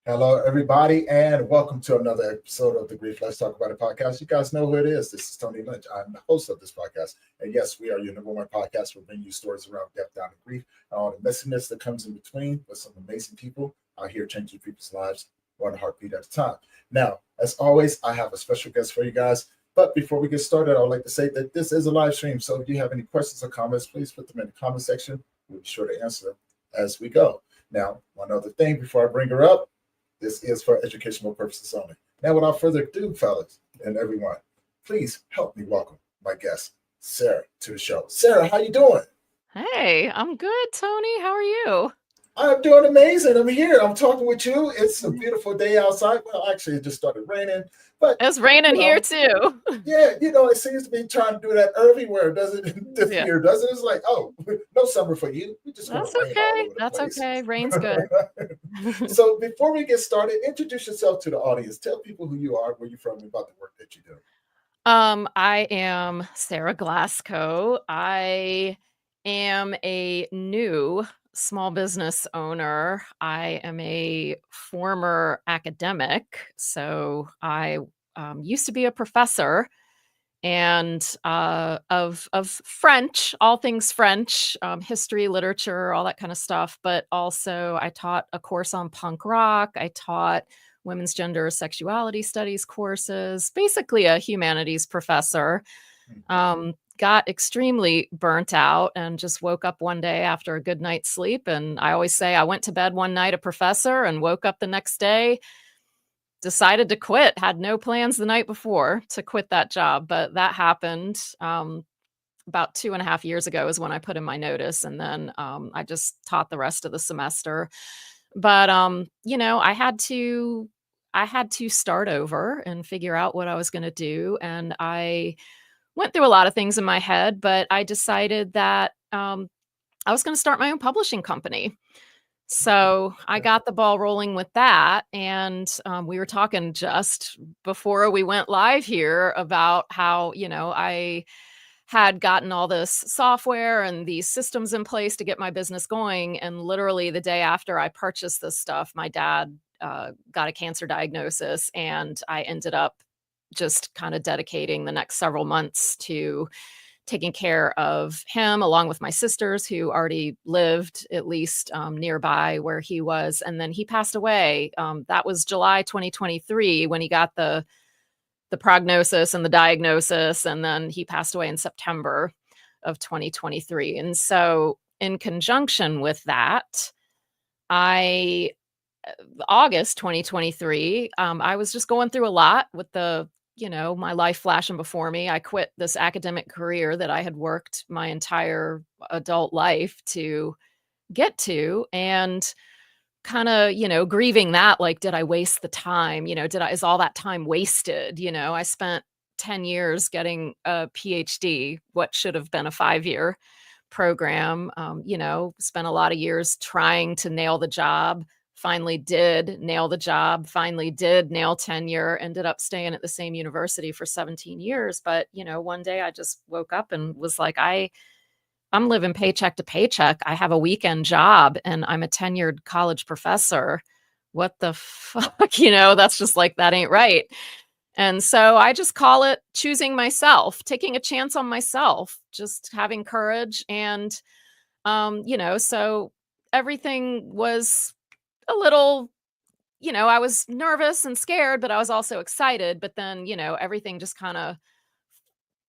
Hello, everybody, and welcome to another episode of the Grief Let's Talk About It podcast. You guys know who it is. This is Tony Lynch. I'm the host of this podcast. And yes, we are your number one podcast. We'll bring you stories around death, down, and grief, and all the messiness that comes in between with some amazing people out here changing people's lives one heartbeat at a time. Now, as always, I have a special guest for you guys. But before we get started, I would like to say that this is a live stream. So if you have any questions or comments, please put them in the comment section. We'll be sure to answer them as we go. Now, one other thing before I bring her up. This is for educational purposes only. Now, without further ado, fellas and everyone, please help me welcome my guest, Sarah, to the show. Sarah, how you doing? Hey, I'm good, Tony. How are you? I'm doing amazing. I'm here. I'm talking with you. It's a beautiful day outside. Well, actually, it just started raining, but it's raining here too. Yeah, it seems to be trying to do that everywhere, doesn't it? This year, doesn't it? It's like, oh, no summer for you. We just That's okay. That's okay. Rain's good. So before we get started, introduce yourself to the audience. Tell people who you are, where you're from, and about the work that you do. I am Sarah Glasco. I am a new small business owner. I am a former academic. So I used to be a professor and of French, all things French, history, literature, all that kind of stuff. But also I taught a course on punk rock. I taught women's gender sexuality studies courses, basically a humanities professor. Got extremely burnt out and just woke up one day after a good night's sleep. And I always say I went to bed one night a professor and woke up the next day, decided to quit, had no plans the night before to quit that job. But that happened about 2.5 years ago is when I put in my notice. And then I just taught the rest of the semester. But, I had to start over and figure out what I was going to do. And I went through a lot of things in my head, but I decided that I was going to start my own publishing company. So I got the ball rolling with that. And we were talking just before we went live here about how, I had gotten all this software and these systems in place to get my business going. And literally the day after I purchased this stuff, my dad got a cancer diagnosis, and I ended up just kind of dedicating the next several months to taking care of him, along with my sisters who already lived at least nearby where he was. And then he passed away. That was July 2023 when he got the prognosis and the diagnosis. And then he passed away in September of 2023. And so in conjunction with that, August 2023, I was just going through a lot with my life flashing before me. I quit this academic career that I had worked my entire adult life to get to, and kind of, grieving that, like, did I waste the time? Is all that time wasted? I spent 10 years getting a PhD, what should have been a 5-year program, spent a lot of years trying to nail the job. Finally did nail the job, finally did nail tenure, ended up staying at the same university for 17 years. But, one day I just woke up and was like, I'm living paycheck to paycheck. I have a weekend job and I'm a tenured college professor. What the fuck? That's just like, that ain't right. And so I just call it choosing myself, taking a chance on myself, just having courage. And, so everything was a little, I was nervous and scared, but I was also excited. But then, everything just kind of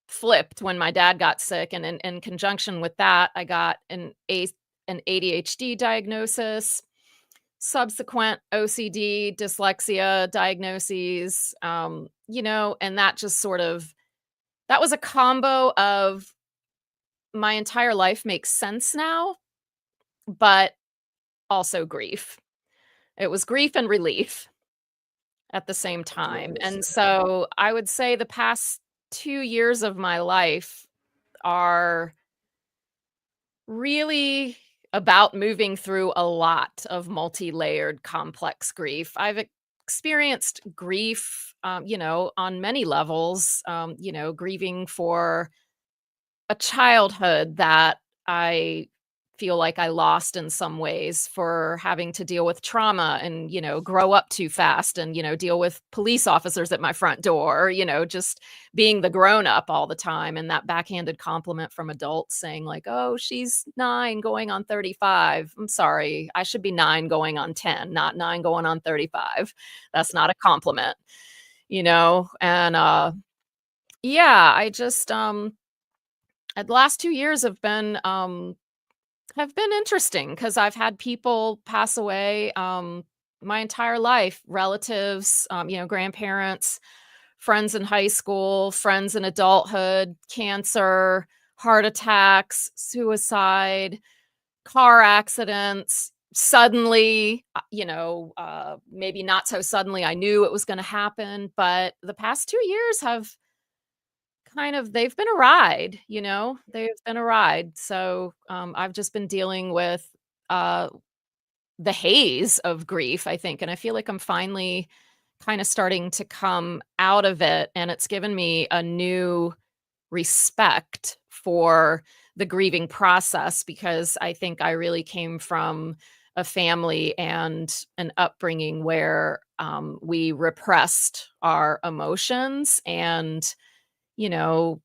flipped when my dad got sick. And in conjunction with that, I got an ADHD diagnosis, subsequent OCD, dyslexia diagnoses, and that just that was a combo of my entire life makes sense now, but also grief. It was grief and relief at the same time. And so I would say the past 2 years of my life are really about moving through a lot of multi-layered complex grief. I've experienced grief, on many levels, grieving for a childhood that I feel like I lost in some ways for having to deal with trauma and, grow up too fast and, deal with police officers at my front door, just being the grown up all the time. And that backhanded compliment from adults saying, like, oh, she's 9 going on 35. I'm sorry. I should be 9 going on 10, not 9 going on 35. That's not a compliment, And yeah, I just the last 2 years have been interesting because I've had people pass away my entire life, relatives, grandparents, friends in high school, friends in adulthood, cancer, heart attacks, suicide, car accidents. Suddenly, maybe not so suddenly, I knew it was going to happen, but the past 2 years have they've been a ride, they've been a ride. So, I've just been dealing with, uh, the haze of grief, I think, and I feel like I'm finally kinda starting to come out of it, and it's given me a new respect for the grieving process because I think I really came from a family and an upbringing where, we repressed our emotions and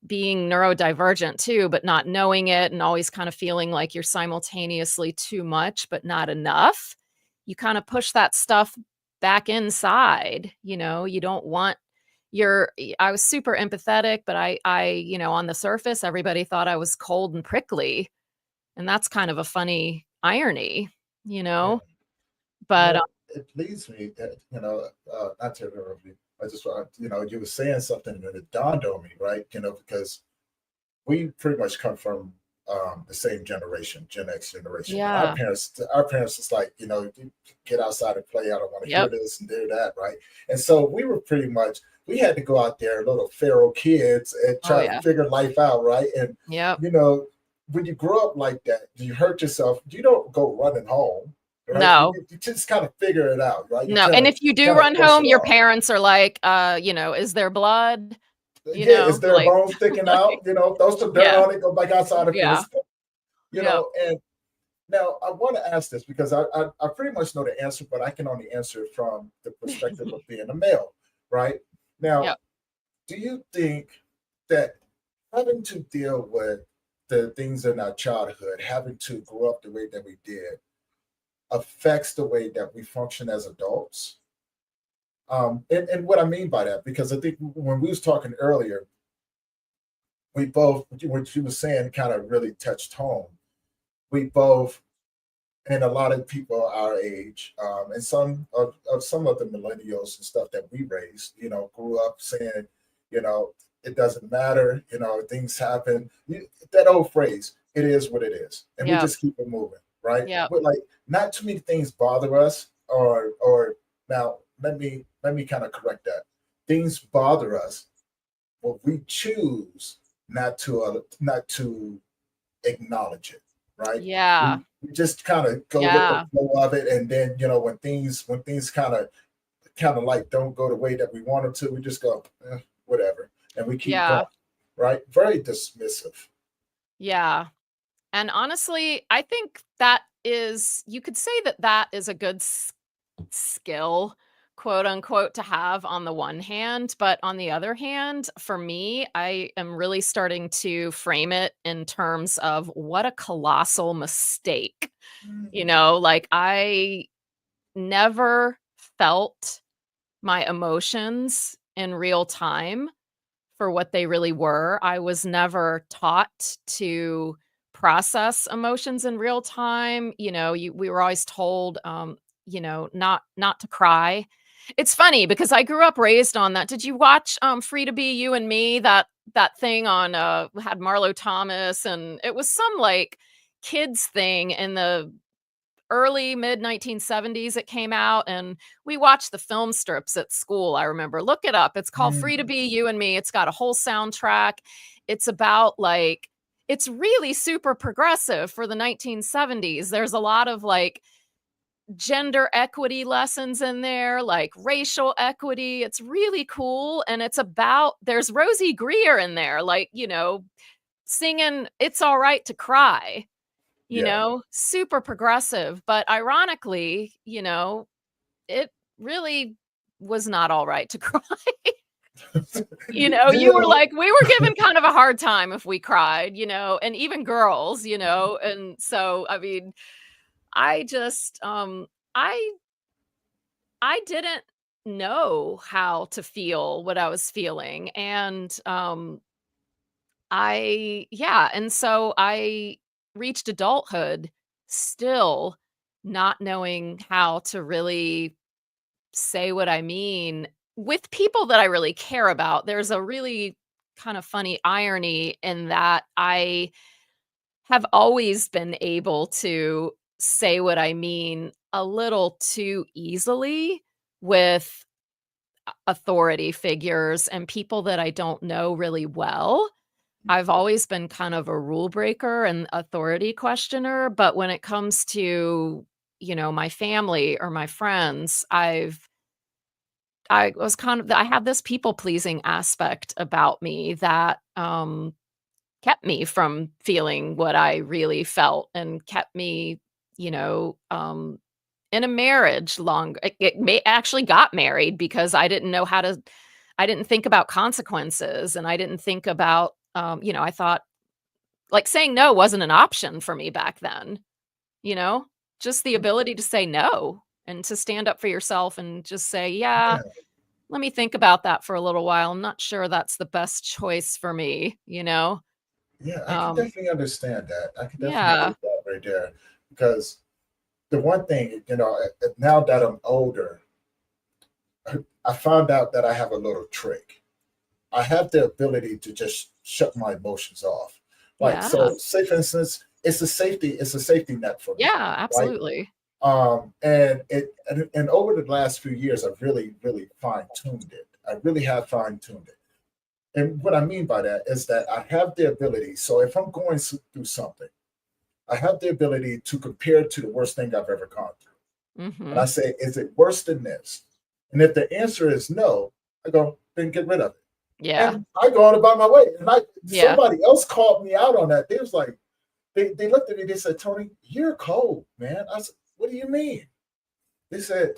being neurodivergent too, but not knowing it and always kind of feeling like you're simultaneously too much, but not enough. You kind of push that stuff back inside, you don't want I was super empathetic, but on the surface, everybody thought I was cold and prickly. And that's kind of a funny irony, you Yeah. know, but It leads me that, not to interrupt you. I just want, you were saying something and it dawned on me, right? Because we pretty much come from the same generation, Gen X generation. yeah. Our parents is like, get outside and play. I don't want to hear Yep. this and do that, right? And so we were pretty much we had to go out there, little feral kids, and Oh try to yeah. figure life out, right? And Yep. you know, when you grow up like that, you hurt yourself. You don't go running home, right? You, No. you just kind of figure it out, right? You No, and if you do kind of run brush home, it your off. parents are like, "Is there blood?" Yeah, is there a Like bone sticking out? like Throw some dirt yeah, on it, go back outside and yeah, finish. yep. And now I want to ask this because I pretty much know the answer, but I can only answer it from the perspective of being a male, right? Now, Yep. do you think that having to deal with the things in our childhood, having to grow up the way that we did, affects the way that we function as adults? And what I mean by that, because I think when we was talking earlier, we both, what you were saying kind of really touched home. We both, and a lot of people our age, and some of the millennials and stuff that we raised, grew up saying, you know, it doesn't matter, things happen. That old phrase, it is what it is, and we Yep. just keep it moving, right? Yep. But like, not too many things bother us, or now let me kind of correct that. Things bother us, but we choose not to acknowledge it, right? Yeah. We just kind of go with the Yeah. flow of it, and then when things kind of like don't go the way that we want them to, we just go whatever, and we keep Yeah. going, right? Very dismissive. Yeah. And honestly, I think that is you could say that that is a good skill, quote unquote, to have on the one hand. But on the other hand, for me, I am really starting to frame it in terms of what a colossal mistake. Mhm. Like I never felt my emotions in real time for what they really were. I was never taught to process emotions in real time. We were always told, not to cry. It's funny because I grew up raised on that. Did you watch Free to Be You and Me? That thing on had Marlo Thomas, and it was some like kids thing in the early mid 1970s it came out, and we watched the film strips at school. I remember, look it up, it's called Free to Mhm. Be You and Me. It's got a whole soundtrack. It's about like it's really super progressive for the 1970s. There's a lot of like gender equity lessons in there, like racial equity. It's really cool, and it's about there's Rosie Greer in there, like, singing It's All Right to Cry, Yeah. super progressive. But ironically, it really was not all right to cry. You You were know, like, we were given kind of a hard time if we cried, and even girls, and so, I mean, I just, I didn't know how to feel what I was feeling, and, and so I reached adulthood still not knowing how to really say what I mean with people that I really care about. There's a really kind of funny irony in that I have always been able to say what I mean a little too easily with authority figures and people that I don't know really well. I've always been kind of a rule breaker and authority questioner, but when it comes to, my family or my friends, I have this people pleasing aspect about me that kept me from feeling what I really felt and kept me, you know, um, in a marriage long it may actually got married because I didn't think about consequences and I didn't think about, I thought like saying no wasn't an option for me back then, you know? Just the ability to say no and to stand up for yourself and just say, yeah, yeah, let me think about that for a little while. I'm not sure that's the best choice for me, yeah, I can Um, definitely understand that. I can definitely yeah. get that right there because the one thing, now that I'm older, I found out that I have a little trick. I have the ability to just shut my emotions off. Like, Yeah. so say for instance, it's a safety net for me, Yeah, right? absolutely. And over the last few years, I've really, really fine-tuned it. I really have fine-tuned it. And what I mean by that is that I have the ability. So if I'm going through something, I have the ability to compare it to the worst thing I've ever gone through. And I Mhm. say, is it worse than this? And if the answer is no, I go, then get rid of it. Yeah. And I go on about my way. And Yeah. somebody else called me out on that. They was like, they looked at me, they said, Tony, you're cold, man. I said, what do you mean? They said,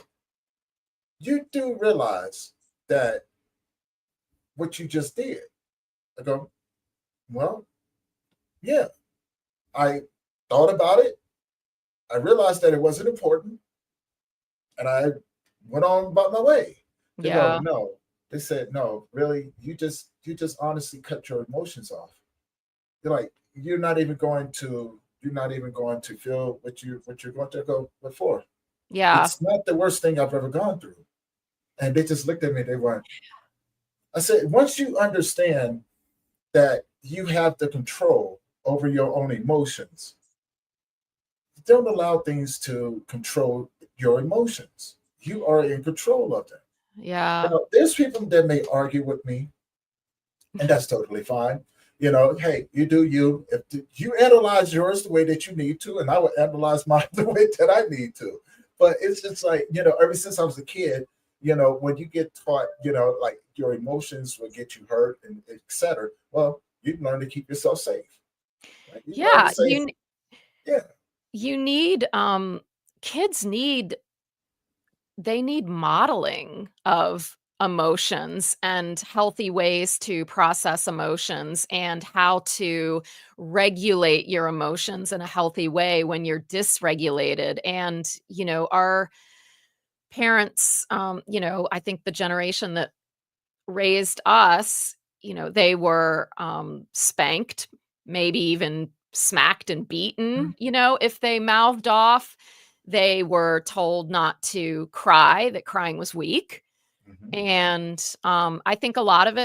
you do realize that what you just did. I go, well, yeah. I thought about it. I realized that it wasn't important, and I went on about my way. They go, Yeah. no. They said, no, really, you just honestly cut your emotions off. You're like, you're not even going to feel what you're going to go before. Yeah. It's not the worst thing I've ever gone through. And they just looked at me, they went, I said, once you understand that you have the control over your own emotions, don't allow things to control your emotions. You are in control of them. Yeah. Now, there's people that may argue with me, and that's totally fine. Hey, you do you. If you analyze yours the way that you need to, and I will analyze mine the way that I need to. But it's just like, ever since I was a kid, when you get taught, like your emotions will get you hurt and etc. Well, you learn to keep yourself safe. Right? You learn to Yeah, say, yeah, you need, kids need modeling of emotions and healthy ways to process emotions and how to regulate your emotions in a healthy way when you're dysregulated. And, our parents, I think the generation that raised us, they were spanked, maybe even smacked and beaten, if they mouthed off. They were told not to cry, that crying was weak. mhm, And um, I think a lot of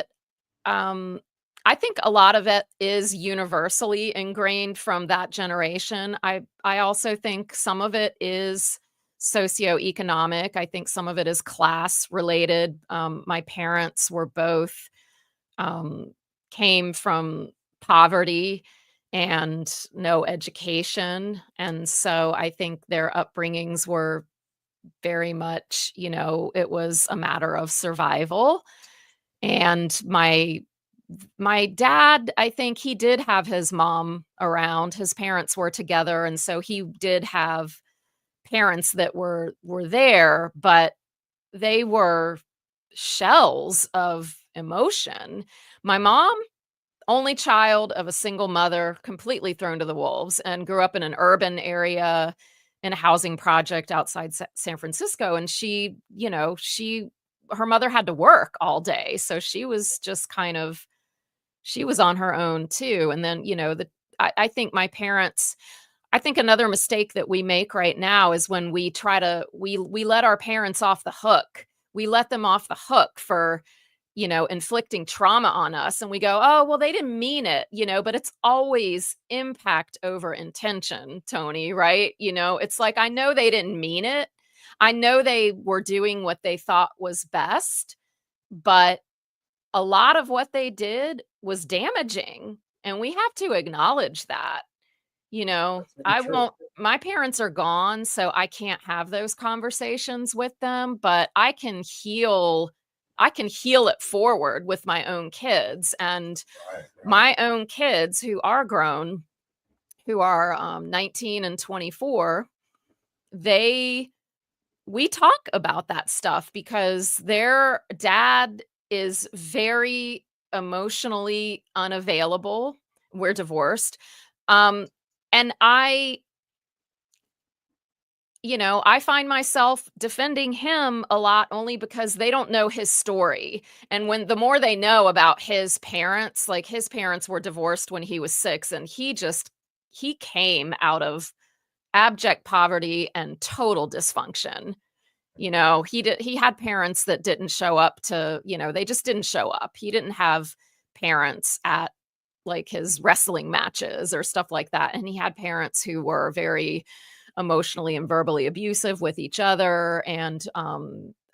it is universally ingrained from that generation. I also think some of it is socioeconomic. I think some of it is class related. My parents were both um, came from poverty and no education, and so I think their upbringings were very much, it was a matter of survival. And my My dad, I think he did have his mom around. His parents were together, and so he did have parents that were there, but they were shells of emotion. My mom, only child of a single mother, completely thrown to the wolves, and grew up in an urban area in a housing project outside San Francisco. And her mother had to work all day. So she was just kind of, she was on her own too. And then, I think my parents, I think another mistake that we make right now is when we try to we let our parents off the hook. We let them off the hook for, inflicting trauma on us, and we go, "Oh, well, they didn't mean it," but it's always impact over intention, Tony, right? It's like, I know they didn't mean it. I know they were doing what they thought was best, but a lot of what they did was damaging, and we have to acknowledge that. That's very I true. won't my parents are gone, so I can't have those conversations with them, but I can heal it forward with my own kids, and Right, right. my own kids who are grown, who are, 19 and 24, they we talk about that stuff because their dad is very emotionally unavailable. We're divorced. Um, and I find myself defending him a lot only because they don't know his story. And when the more they know about his parents, like his parents were divorced when he was 6, and he came out of abject poverty and total dysfunction. He had parents that didn't show up they just didn't show up. He didn't have parents at, like, his wrestling matches or stuff like that, and he had parents who were very emotionally and verbally abusive with each other, and,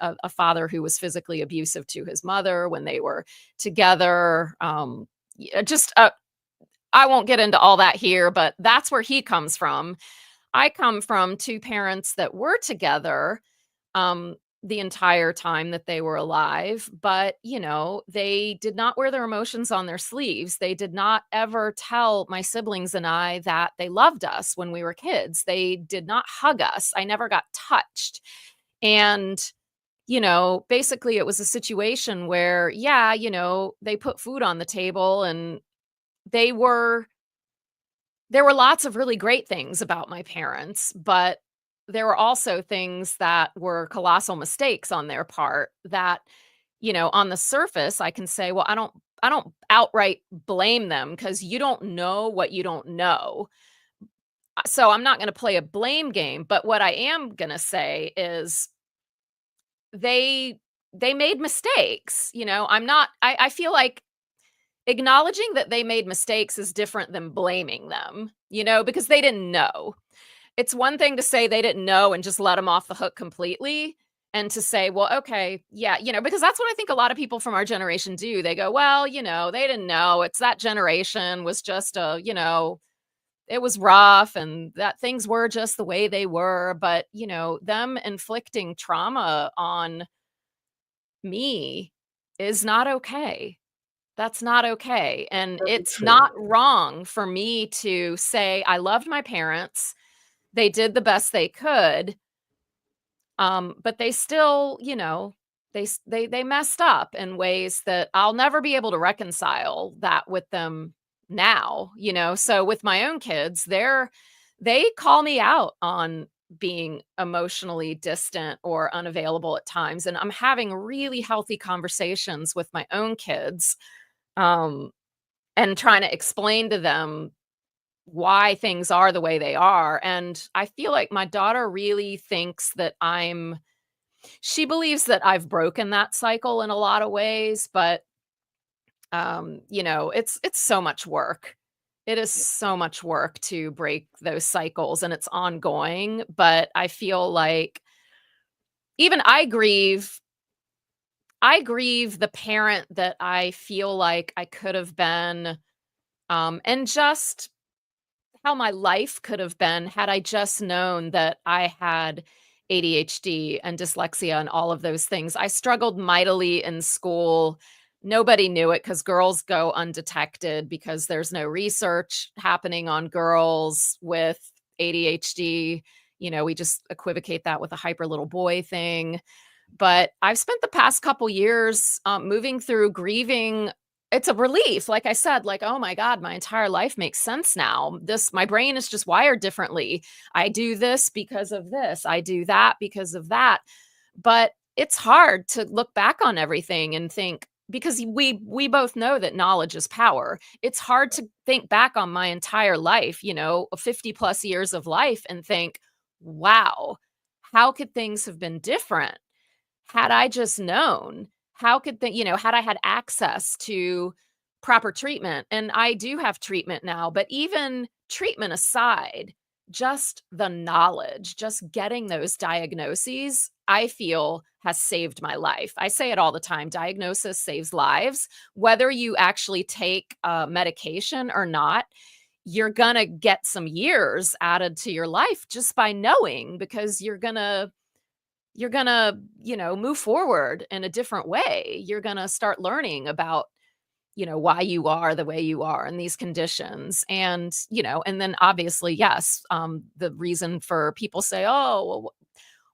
a father who was physically abusive to his mother when they were together, I won't get into all that here, but that's where he comes from. I come from 2 parents that were together, um, the entire time that they were alive, but, they did not wear their emotions on their sleeves. They did not ever tell my siblings and I that they loved us when we were kids. They did not hug us. I never got touched. And, basically it was a situation where, yeah, they put food on the table, and they were there were lots of really great things about my parents, but there were also things that were colossal mistakes on their part that, on the surface, I can say, well, I don't outright blame them because you don't know what you don't know. So I'm not going to play a blame game, but what I am going to say is they they made mistakes. I feel like acknowledging that they made mistakes is different than blaming them, because they didn't know. It's one thing to say they didn't know and just let them off the hook completely, and to say, "Well, okay, yeah," because that's what I think a lot of people from our generation do. They go, "Well, they didn't know. It's that generation was just it was rough, and that things were just the way they were." But, them inflicting trauma on me is not okay. That's not okay, and Very it's true. not wrong for me to say, "I loved my parents, they did the best they could, but they still, they messed up in ways that I'll never be able to reconcile that with them now," So with my own kids, they call me out on being emotionally distant or unavailable at times, and I'm having really healthy conversations with my own kids, um and trying to explain to them why things are the way they are. And I feel like my daughter really thinks that she believes that I've broken that cycle in a lot of ways, but it's so much work. It is Yeah. so much work to break those cycles, and it's ongoing, but I feel like even I grieve the parent that I feel like I could have been, and just how my life could have been had I just known that I had ADHD and dyslexia and all of those things. I struggled mightily in school. nobody knew it because girls go undetected because there's no research happening on girls with ADHD. We just equivocate that with a hyper little boy thing. But I've spent the past couple years moving through grieving. It's a relief. Like I said, like, oh my God, my entire life makes sense now. My brain is just wired differently. I do this because of this. I do that because of that. But it's hard to look back on everything and think, because we both know that knowledge is power. It's hard to think back on my entire life, 50 plus years of life, and think, wow, how could things have been different had I just known? How could had I had access to proper treatment? And I do have treatment now, but even treatment aside, just the knowledge, just getting those diagnoses, I feel has saved my life. I say it all the time, diagnosis saves lives. Whether you actually take medication or not, you're gonna get some years added to your life just by knowing, because you're gonna move forward in a different way. You're gonna start learning about why you are the way you are in these conditions. And then obviously, yes, the reason for people say, oh, well,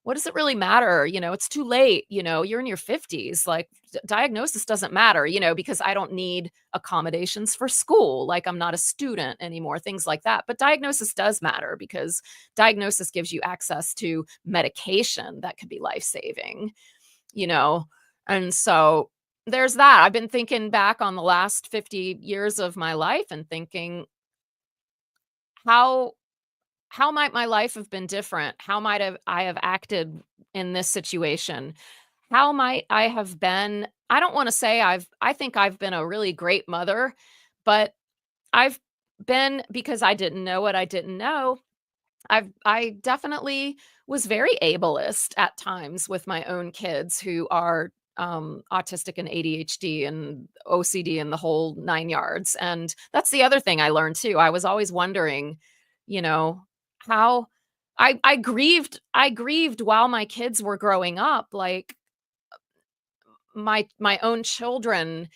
what does it really matter? It's too late. You're in your 50s. Like, diagnosis doesn't matter, because I don't need accommodations for school. Like, I'm not a student anymore, things like that. But diagnosis does matter, because diagnosis gives you access to medication that could be life saving, you know? And so there's that. I've been thinking back on the last 50 years of my life and thinking, how how might my life have been different? How might I have acted in this situation? How might I have been, I don't want to say I think I've been a really great mother, but I've been, because I didn't know what I didn't know, I definitely was very ableist at times with my own kids who are autistic and ADHD and OCD and the whole 9 yards. And that's the other thing I learned too. I was always wondering, you know, how I grieved while my kids were growing up, like my own children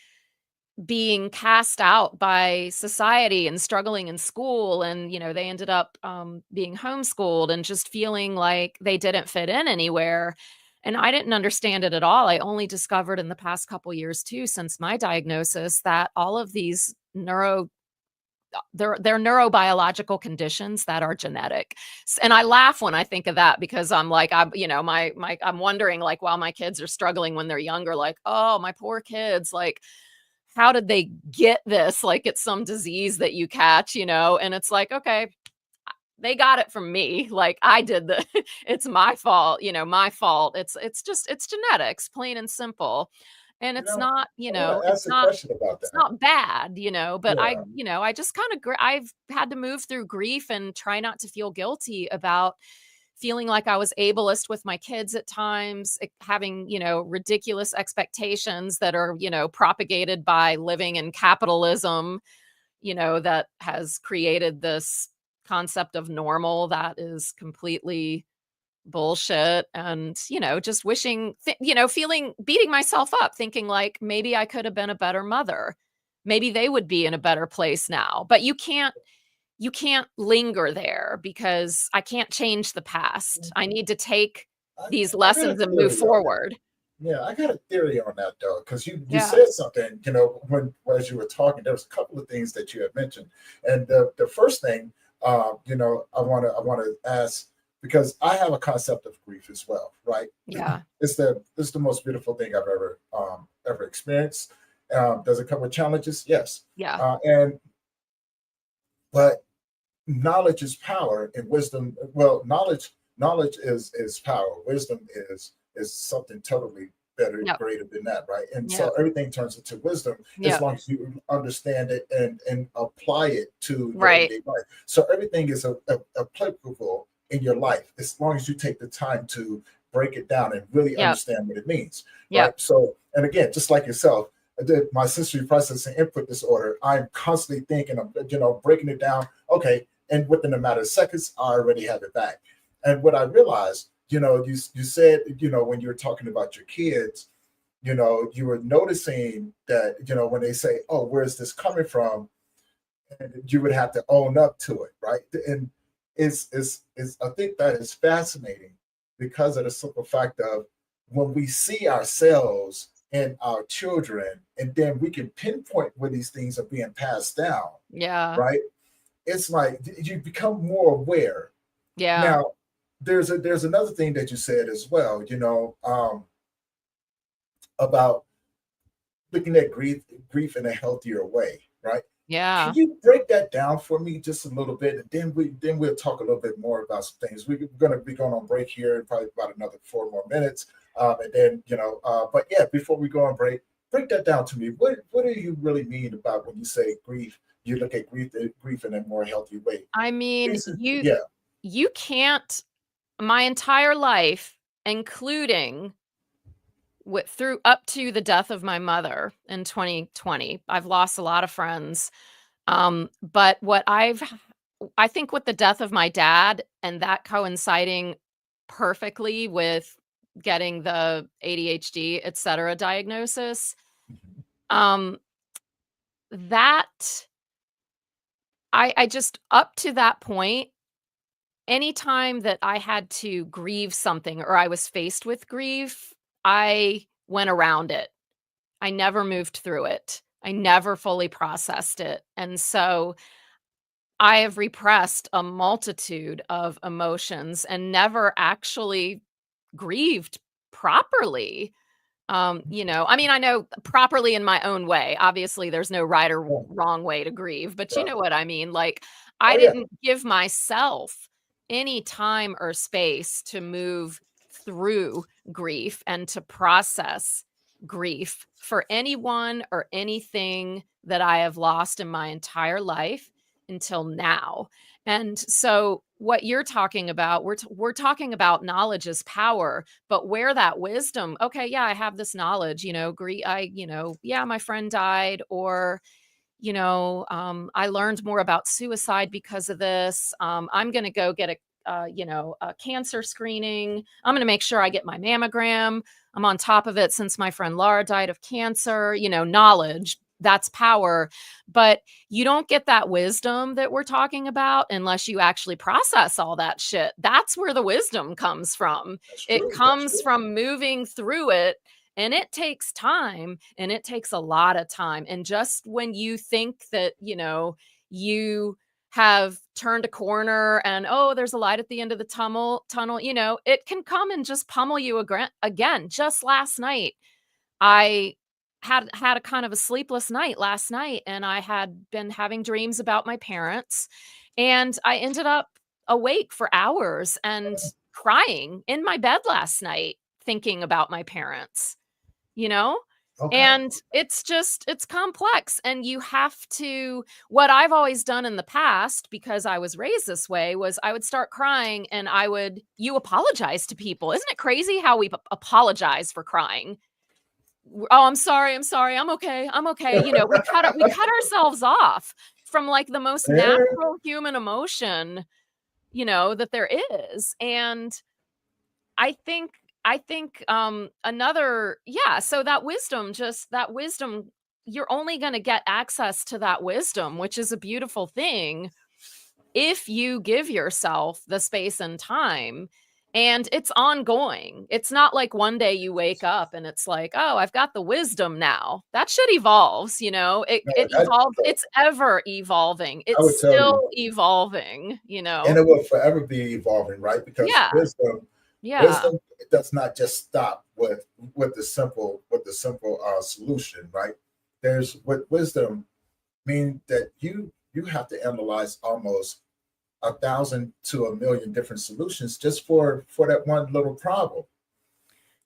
being cast out by society and struggling in school, and they ended up being homeschooled and just feeling like they didn't fit in anywhere. And I didn't understand it at all. I only discovered in the past couple years too, since my diagnosis, that all of these they're neurobiological conditions that are genetic. And I laugh when I think of that, because I'm like, I'm wondering, like, while my kids are struggling when they're younger, like, oh, my poor kids, like, how did they get this? Like, it's some disease that you catch, and it's like, okay, they got it from me. Like, I did it's my fault, my fault. It's genetics, plain and simple. And You it's know, not, I want to ask a question about it's that. not bad, but Yeah. I just kind of, I've had to move through grief and try not to feel guilty about feeling like I was ableist with my kids at times, having, ridiculous expectations that are, propagated by living in capitalism, that has created this concept of normal that is completely bullshit. And, just wishing, feeling, beating myself up, thinking like, maybe I could have been a better mother. Maybe they would be in a better place now. But you can't linger there, because I can't change the past. I need to take I, these I got a lessons and move theory on that. forward. Yeah, I got a theory on that though, because you Yeah. said something, when as you were talking, there was a couple of things that you had mentioned, and the first thing, I want to ask, because I have a concept of grief as well, right? Yeah. It's the most beautiful thing I've ever experienced. Does it come with challenges? Yes, Yeah. and but knowledge is power, and wisdom, well, knowledge is power. Wisdom is something totally better, Yep. greater than that, right? And so Yep. everything turns into wisdom as Yep. long as you understand it and apply it to your Right. everyday life. So everything is applicable in your life as long as you take the time to break it down and really Yep. understand what it means, right? Yep. So, and again, just like yourself, my sensory processing input disorder, I'm constantly thinking of, breaking it down. Okay, and within a matter of seconds, I already have it back. And what I realized, you said, when you were talking about your kids, you were noticing that, when they say, oh, where's this coming from? And you would have to own up to it, right? And I think that is fascinating because of the simple fact of when we see ourselves and our children, and then we can pinpoint where these things are being passed down, Yeah. right? It's like you become more aware. Yeah. Now, there's another thing that you said as well, about looking at grief in a healthier way, right? Can Yeah. you break that down for me just a little bit, and then we'll talk a little bit more about some things. We're going to be going on break here in probably about another 4 more minutes, and then but yeah, before we go on break that down to me. What do you really mean about when you say grief? You look at grief in a more healthy way. I mean, Yeah. you can't my entire life, including through up to the death of my mother in 2020, I've lost a lot of friends. But I think with the death of my dad and that coinciding perfectly with getting the ADHD, et cetera, diagnosis, Mhm. um, that I just up to that point, anytime that I had to grieve something or I was faced with grief, I went around it. I never moved through it. I never fully processed it. And so I have repressed a multitude of emotions and never actually grieved properly. I mean, I know properly in my own way. Obviously, there's no right or Yeah. wrong way to grieve, but you Right. know what I mean? Like, I Oh yeah. didn't give myself any time or space to move through grief and to process grief for anyone or anything that I have lost in my entire life until now. And so what you're talking about, we're talking about knowledge is power, but where that wisdom, okay, yeah, I have this knowledge, yeah, my friend died, or, I learned more about suicide because of this. I'm going to go get a cancer screening. I'm going to make sure I get my mammogram. I'm on top of it since my friend Laura died of cancer, knowledge. That's power. But you don't get that wisdom that we're talking about unless you actually process all that shit. That's where the wisdom comes from. That's It true. That's comes true. from moving through it, and it takes time, and it takes a lot of time. And just when you think that, you have turned a corner and, oh, there's a light at the end of the tunnel, it can come and just pummel you again. Just last night, I had a kind of a sleepless night last night, and I had been having dreams about my parents, and I ended up awake for hours and crying in my bed last night thinking about my parents, you know? Okay. And it's complex, and you have to what I've always done in the past, because I was raised this way, was I would start crying and you apologize to people. Isn't it crazy how we apologize for crying? "Oh, I'm sorry, I'm okay." We cut ourselves off from, like, the most Yeah. natural human emotion, that there is. And another yeah, so that wisdom, you're only gonna get access to that wisdom, which is a beautiful thing, if you give yourself the space and time, and it's ongoing. It's not like one day you wake up and it's like, "Oh, I've got the wisdom now." That shit evolves, No, it evolves, it's ever evolving. I It's would tell you, still evolving, and it will forever be evolving, right? Because Yeah, yeah, wisdom does not just stop with the simple solution, right? There's what wisdom mean that you have to analyze almost 1,000 to 1,000,000 different solutions just for that one little problem.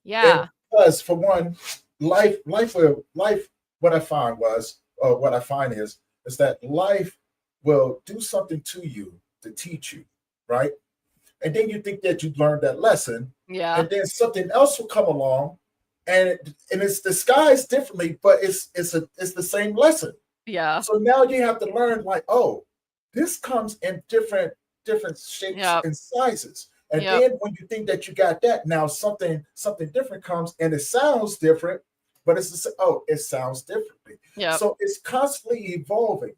And yeah, plus, for one, life. What I find what I find is that life will do something to you to teach you, right? And then you think that you learned that lesson, yeah, and then something else will come along, and it's disguised differently, but it's the same lesson. yeah, So now you have to learn, like, oh, this comes in different shapes yep, and sizes. And yep, then when you think that you got that, now something different comes and it sounds different. but it's just, oh, it sounds differently. Yep. So it's constantly evolving.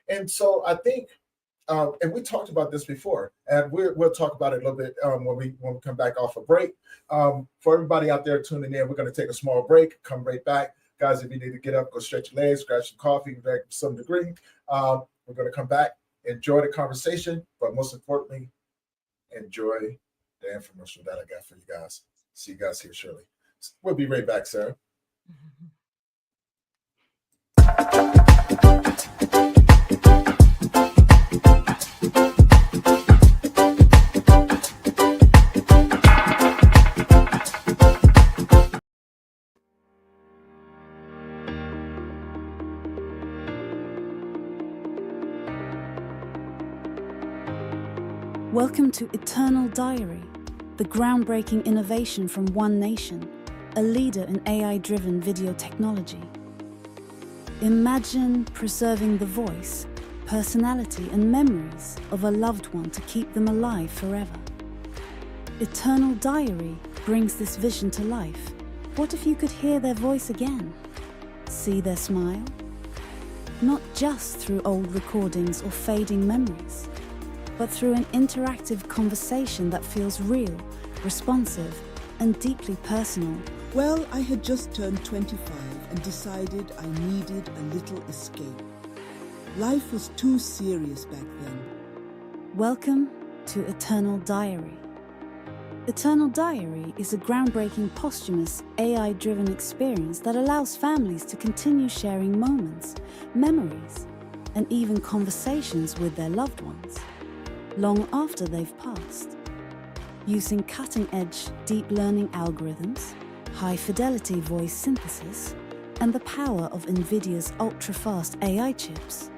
And so I think, and we talked about this before, and we'll talk about it a little bit when we come back off a break. For everybody out there tuning in, we're going to take a small break, come right back. Guys, if you need to get up, go stretch your legs, grab some coffee, grab some degree. We're going to come back, enjoy the conversation, but most importantly, enjoy the information that I got for you guys. See you guys here shortly. We'll be right back, Sarah. Welcome to Eternal Diary, the groundbreaking innovation from One Nation, a leader in AI-driven video technology. Imagine preserving the voice, personality, and memories of a loved one to keep them alive forever. Eternal Diary brings this vision to life. What if you could hear their voice again? See their smile? Not just through old recordings or fading memories, but through an interactive conversation that feels real, responsive, and deeply personal. Well, I had just turned 25 and decided I needed a little escape. Life was too serious back then. Welcome to Eternal Diary. Eternal Diary is a groundbreaking posthumous AI-driven experience that allows families to continue sharing moments, memories, and even conversations with their loved ones, long after they've passed. Using cutting-edge deep learning algorithms, high-fidelity voice synthesis, and the power of NVIDIA's ultra-fast AI chips,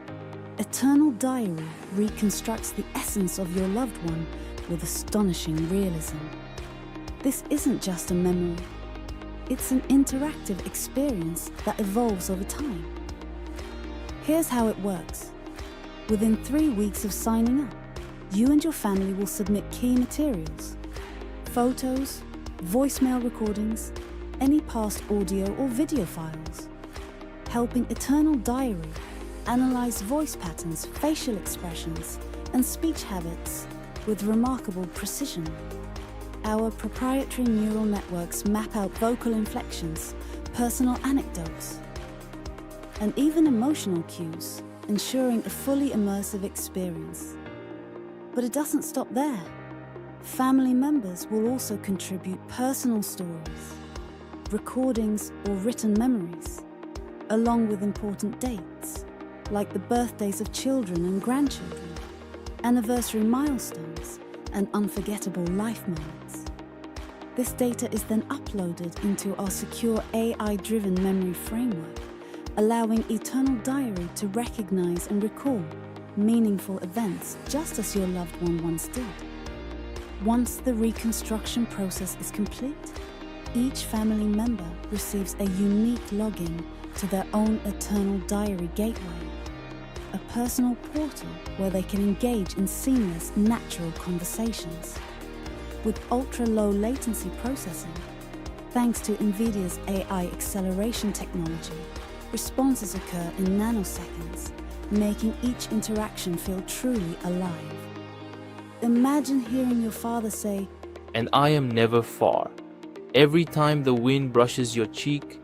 Eternal Diary reconstructs the essence of your loved one with astonishing realism. This isn't just a memory. It's an interactive experience that evolves over time. Here's how it works. Within 3 weeks of signing up, you and your family will submit key materials, photos, voicemail recordings, any past audio or video files, helping Eternal Diary analyze voice patterns, facial expressions, and speech habits with remarkable precision. Our proprietary neural networks map out vocal inflections, personal anecdotes, and even emotional cues, ensuring a fully immersive experience. But it doesn't stop there. Family members will also contribute personal stories, recordings or written memories, along with important dates, like the birthdays of children and grandchildren, anniversary milestones, and unforgettable life moments. This data is then uploaded into our secure AI-driven memory framework, allowing Eternal Diary to recognize and recall meaningful events just as your loved one once did. Once the reconstruction process is complete, each family member receives a unique login to their own Eternal Diary gateway, a personal portal where they can engage in seamless, natural conversations. With ultra-low latency processing, thanks to NVIDIA's AI acceleration technology, responses occur in nanoseconds, making each interaction feel truly alive. Imagine hearing your father say, "And I am never far. Every time the wind brushes your cheek,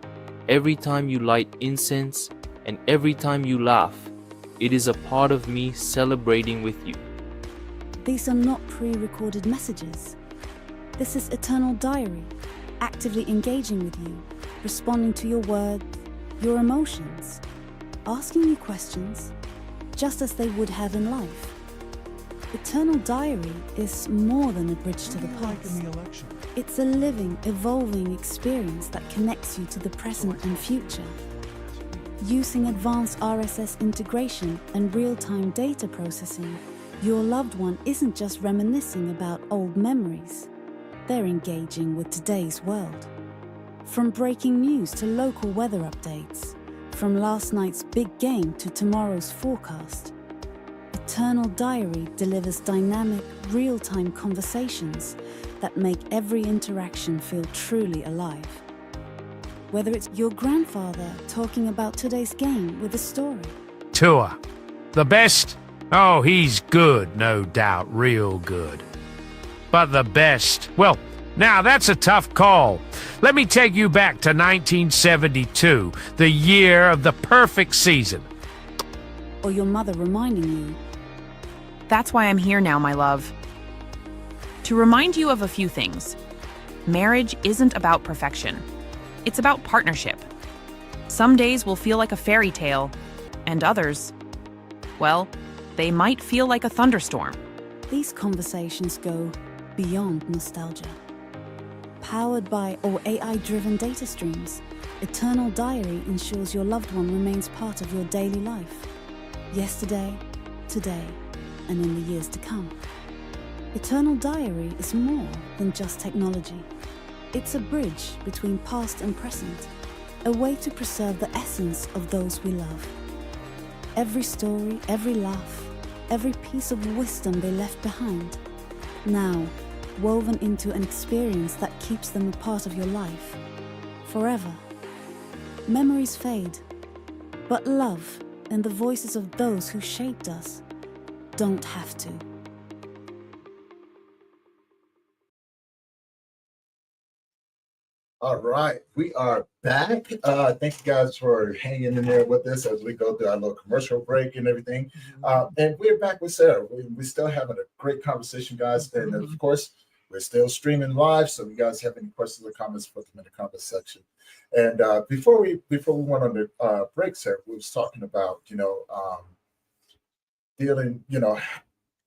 every time you light incense, and every time you laugh, it is a part of me celebrating with you." These are not pre-recorded messages. This is Eternal Diary, actively engaging with you, responding to your words, your emotions, asking you questions, just as they would have in life. Eternal Diary is more than a bridge to the past. It's a living, evolving experience that connects you to the present and future. Using advanced RSS integration and real-time data processing, your loved one isn't just reminiscing about old memories. They're engaging with today's world. From breaking news to local weather updates, from last night's big game to tomorrow's forecast, Eternal Diary delivers dynamic, real-time conversations that make every interaction feel truly alive. Whether it's your grandfather talking about today's game with a story, Tua. The best? Oh, he's good, no doubt, real good. But the best? Well, now that's a tough call. Let me take you back to 1972, the year of the perfect season. or your mother reminding you, That's why I'm here now, my love. To remind you of a few things. Marriage isn't about perfection. It's about partnership. Some days will feel like a fairy tale, and others, well, they might feel like a thunderstorm. these conversations go beyond nostalgia. Powered by or AI-driven data streams, Eternal Diary ensures your loved one remains part of your daily life. Yesterday, today, and in the years to come. Eternal Diary is more than just technology. It's a bridge between past and present, a way to preserve the essence of those we love. Every story, every laugh, every piece of wisdom they left behind, now woven into an experience that keeps them a part of your life, forever. Memories fade, but love and the voices of those who shaped us don't have to. All right, we are back. Thank you guys for hanging in there with us as we go through our little commercial break and everything. And we're back with Sarah. We're still having a great conversation, guys. And of course, we're still streaming live. So if you guys have any questions or comments, put them in the comment section. And before we went on the break, Sarah, we was talking about, dealing,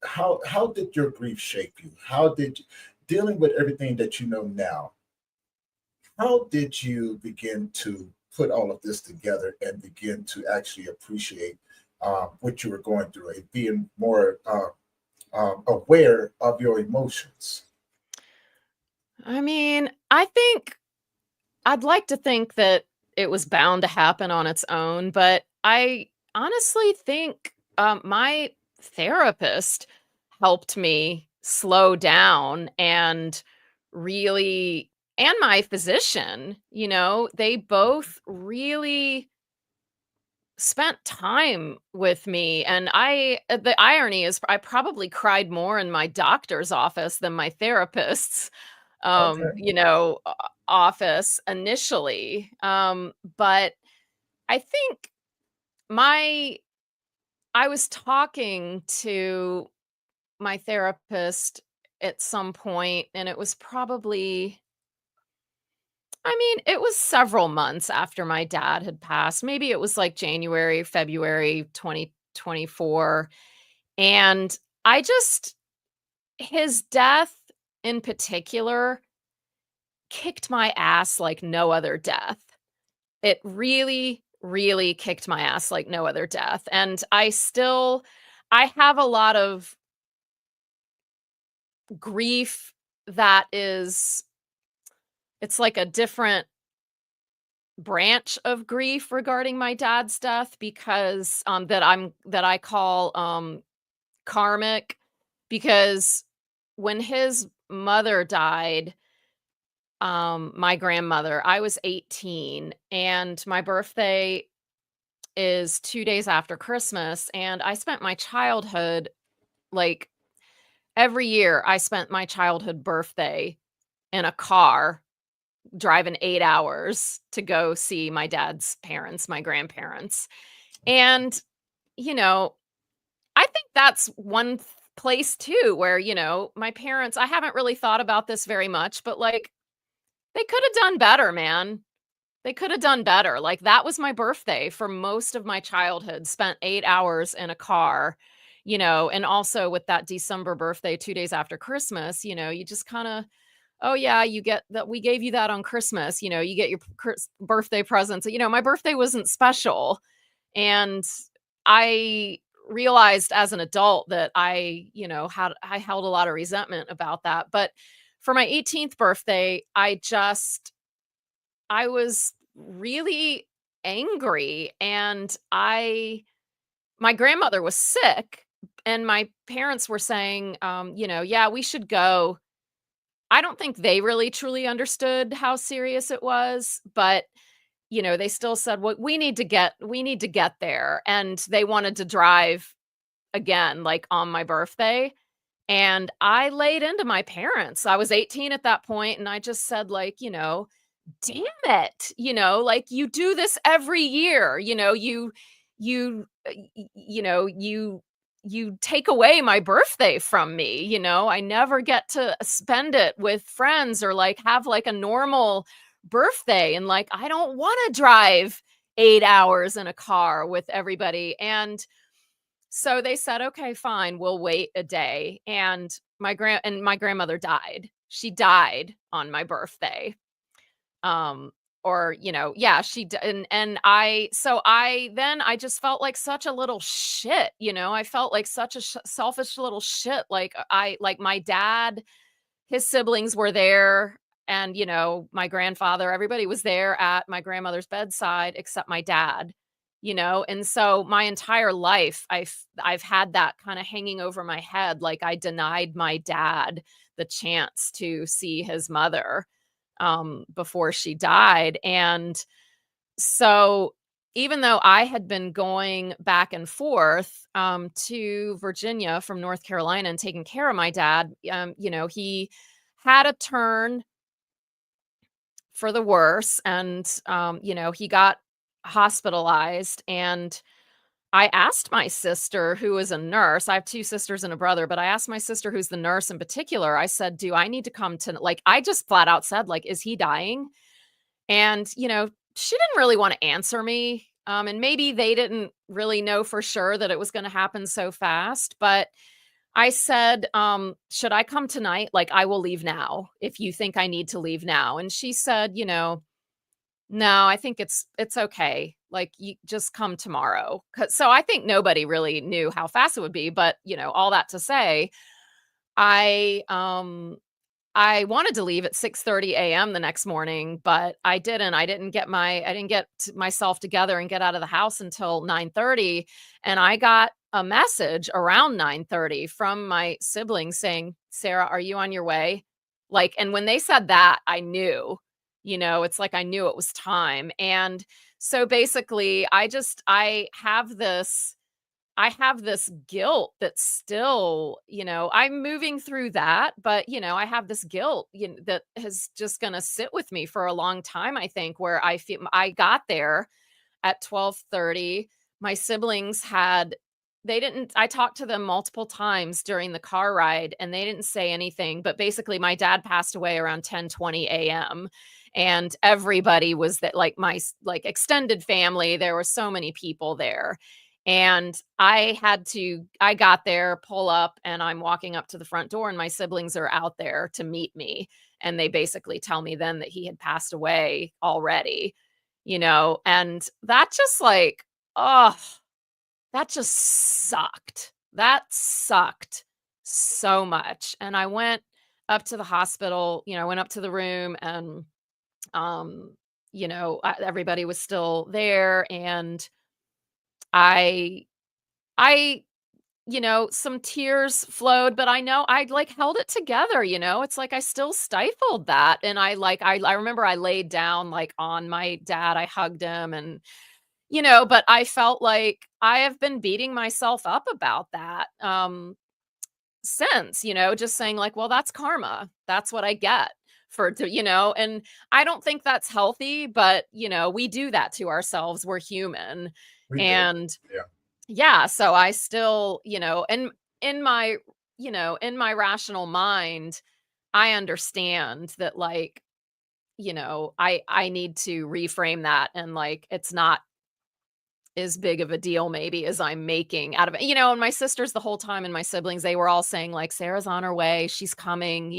how did your grief shape you? How did dealing with everything that you know now? How did you begin to put all of this together and begin to actually appreciate what you were going through and being more aware of your emotions? I mean, I think I'd like to think that it was bound to happen on its own, but I honestly think my therapist helped me slow down and really, and my physician, they both really spent time with me. And the irony is I probably cried more in my doctor's office than my therapist's Okay. office initially. But I think I was talking to my therapist at some point, and it was probably, it was several months after my dad had passed. Maybe it was like January, February 2024. And his death in particular kicked my ass like no other death. It really, really kicked my ass like no other death. And I have a lot of grief it's like a different branch of grief regarding my dad's death because that I call karmic, because when his mother died, my grandmother, I was 18, and my birthday is 2 days after Christmas, and I spent my childhood, like, every year I spent my childhood birthday in a car driving 8 hours to go see my dad's parents, my grandparents. And, I think that's one place too where, my parents, I haven't really thought about this very much, but like, they could have done better, man. They could have done better. Like, that was my birthday for most of my childhood, spent 8 hours in a car, and also with that December birthday, 2 days after Christmas, you just kind of, oh yeah, you get that. We gave you that on Christmas, you get your birthday presents. My birthday wasn't special. And I realized as an adult that I held a lot of resentment about that. But for my 18th birthday, I was really angry, and my grandmother was sick, and my parents were saying, yeah, we should go. I don't think they really truly understood how serious it was, but they still said, well, we need to get there. And they wanted to drive again, like on my birthday. And I laid into my parents. I was 18 at that point, and I just said, like, damn it, like, you do this every year, you take away my birthday from me, I never get to spend it with friends or like have like a normal birthday, and like I don't want to drive 8 hours in a car with everybody. And so they said, okay, fine, we'll wait a day. And my grandmother died. She died on my birthday. Or, yeah, I just felt like such a little shit, I felt like such a selfish little shit. Like my dad, his siblings were there, and, my grandfather, everybody was there at my grandmother's bedside except my dad. And so my entire life, I've had that kind of hanging over my head. Like I denied my dad the chance to see his mother before she died. And so even though I had been going back and forth to Virginia from North Carolina and taking care of my dad, he had a turn for the worse. And, he got hospitalized. And I asked my sister, who is a nurse. I have 2 sisters and a brother, but I asked my sister, who's the nurse in particular, I said, do I need to come to, like, I just flat out said, like, is he dying? And, she didn't really want to answer me. And maybe they didn't really know for sure that it was going to happen so fast. But I said, should I come tonight? Like, I will leave now if you think I need to leave now. And she said, no, I think it's okay. Like, you just come tomorrow. So I think nobody really knew how fast it would be. But, all that to say, I wanted to leave at 6:30 a.m. the next morning, but I didn't. I didn't get myself together and get out of the house until 9:30. And I got a message around 9:30 from my siblings saying, Sarah, are you on your way? Like, and when they said that, I knew, it's like I knew it was time. And so basically I have this guilt that's still, I'm moving through that, but, I have this guilt, that is just going to sit with me for a long time, I think, where I feel I got there at 12:30. My siblings I talked to them multiple times during the car ride, and they didn't say anything, but basically my dad passed away around 10:20 a.m. And everybody was that, like, my extended family, there were so many people there. And I got there, pull up, and I'm walking up to the front door, and my siblings are out there to meet me. And they basically tell me then that he had passed away already, and that just like, oh, that just sucked. That sucked so much. And I went up to the hospital, I went up to the room, and, everybody was still there. And I, some tears flowed, but I know I like held it together, it's like I still stifled that. And I remember I laid down like on my dad, I hugged him, and, but I felt like I have been beating myself up about that since, just saying like, well, that's karma. That's what I get and I don't think that's healthy, but, we do that to ourselves. We're human. We do. And Yeah. yeah, so I still, and in my rational mind, I understand that, like, I need to reframe that, and like it's not as big of a deal maybe as I'm making out of it. And my sisters the whole time, and my siblings, they were all saying like, Sarah's on her way, she's coming,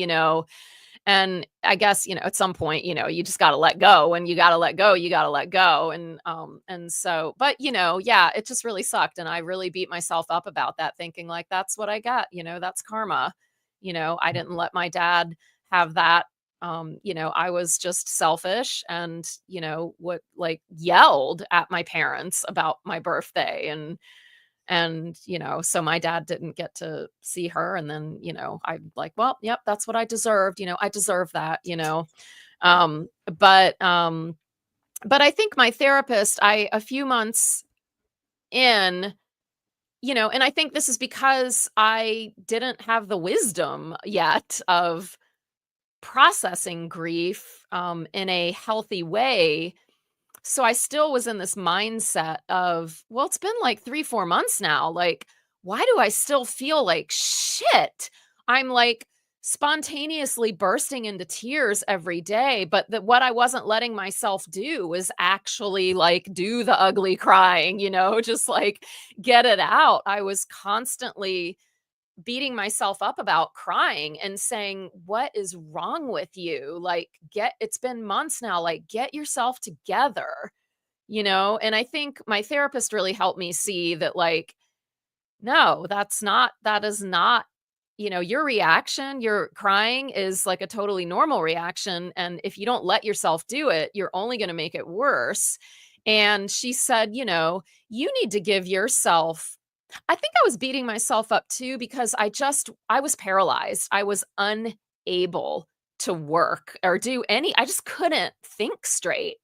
and I guess, at some point, you just got to let go. When you got to let go, you got to let go. And so, but, yeah, it just really sucked. And I really beat myself up about that, thinking like, that's what I got, that's karma. I didn't let my dad have that. I was just selfish and, yelled at my parents about my birthday, and, so my dad didn't get to see her. And then, I'm like, well, yep, that's what I deserved. I deserve that, but But I think my therapist, a few months in, and I think this is because I didn't have the wisdom yet of processing grief in a healthy way. So I still was in this mindset of, well, it's been like 3, 4 months now. Like, why do I still feel like shit? I'm like spontaneously bursting into tears every day. But what I wasn't letting myself do was actually like do the ugly crying, just like get it out. I was constantly beating myself up about crying and saying, "What is wrong with you? Like, it's been months now, like, get yourself together." And I think my therapist really helped me see that, like, no, that is not, your reaction, your crying is like a totally normal reaction. And if you don't let yourself do it, you're only going to make it worse. And she said, you need to give yourself, I think I was beating myself up too because I was paralyzed. I was unable to work or do I just couldn't think straight.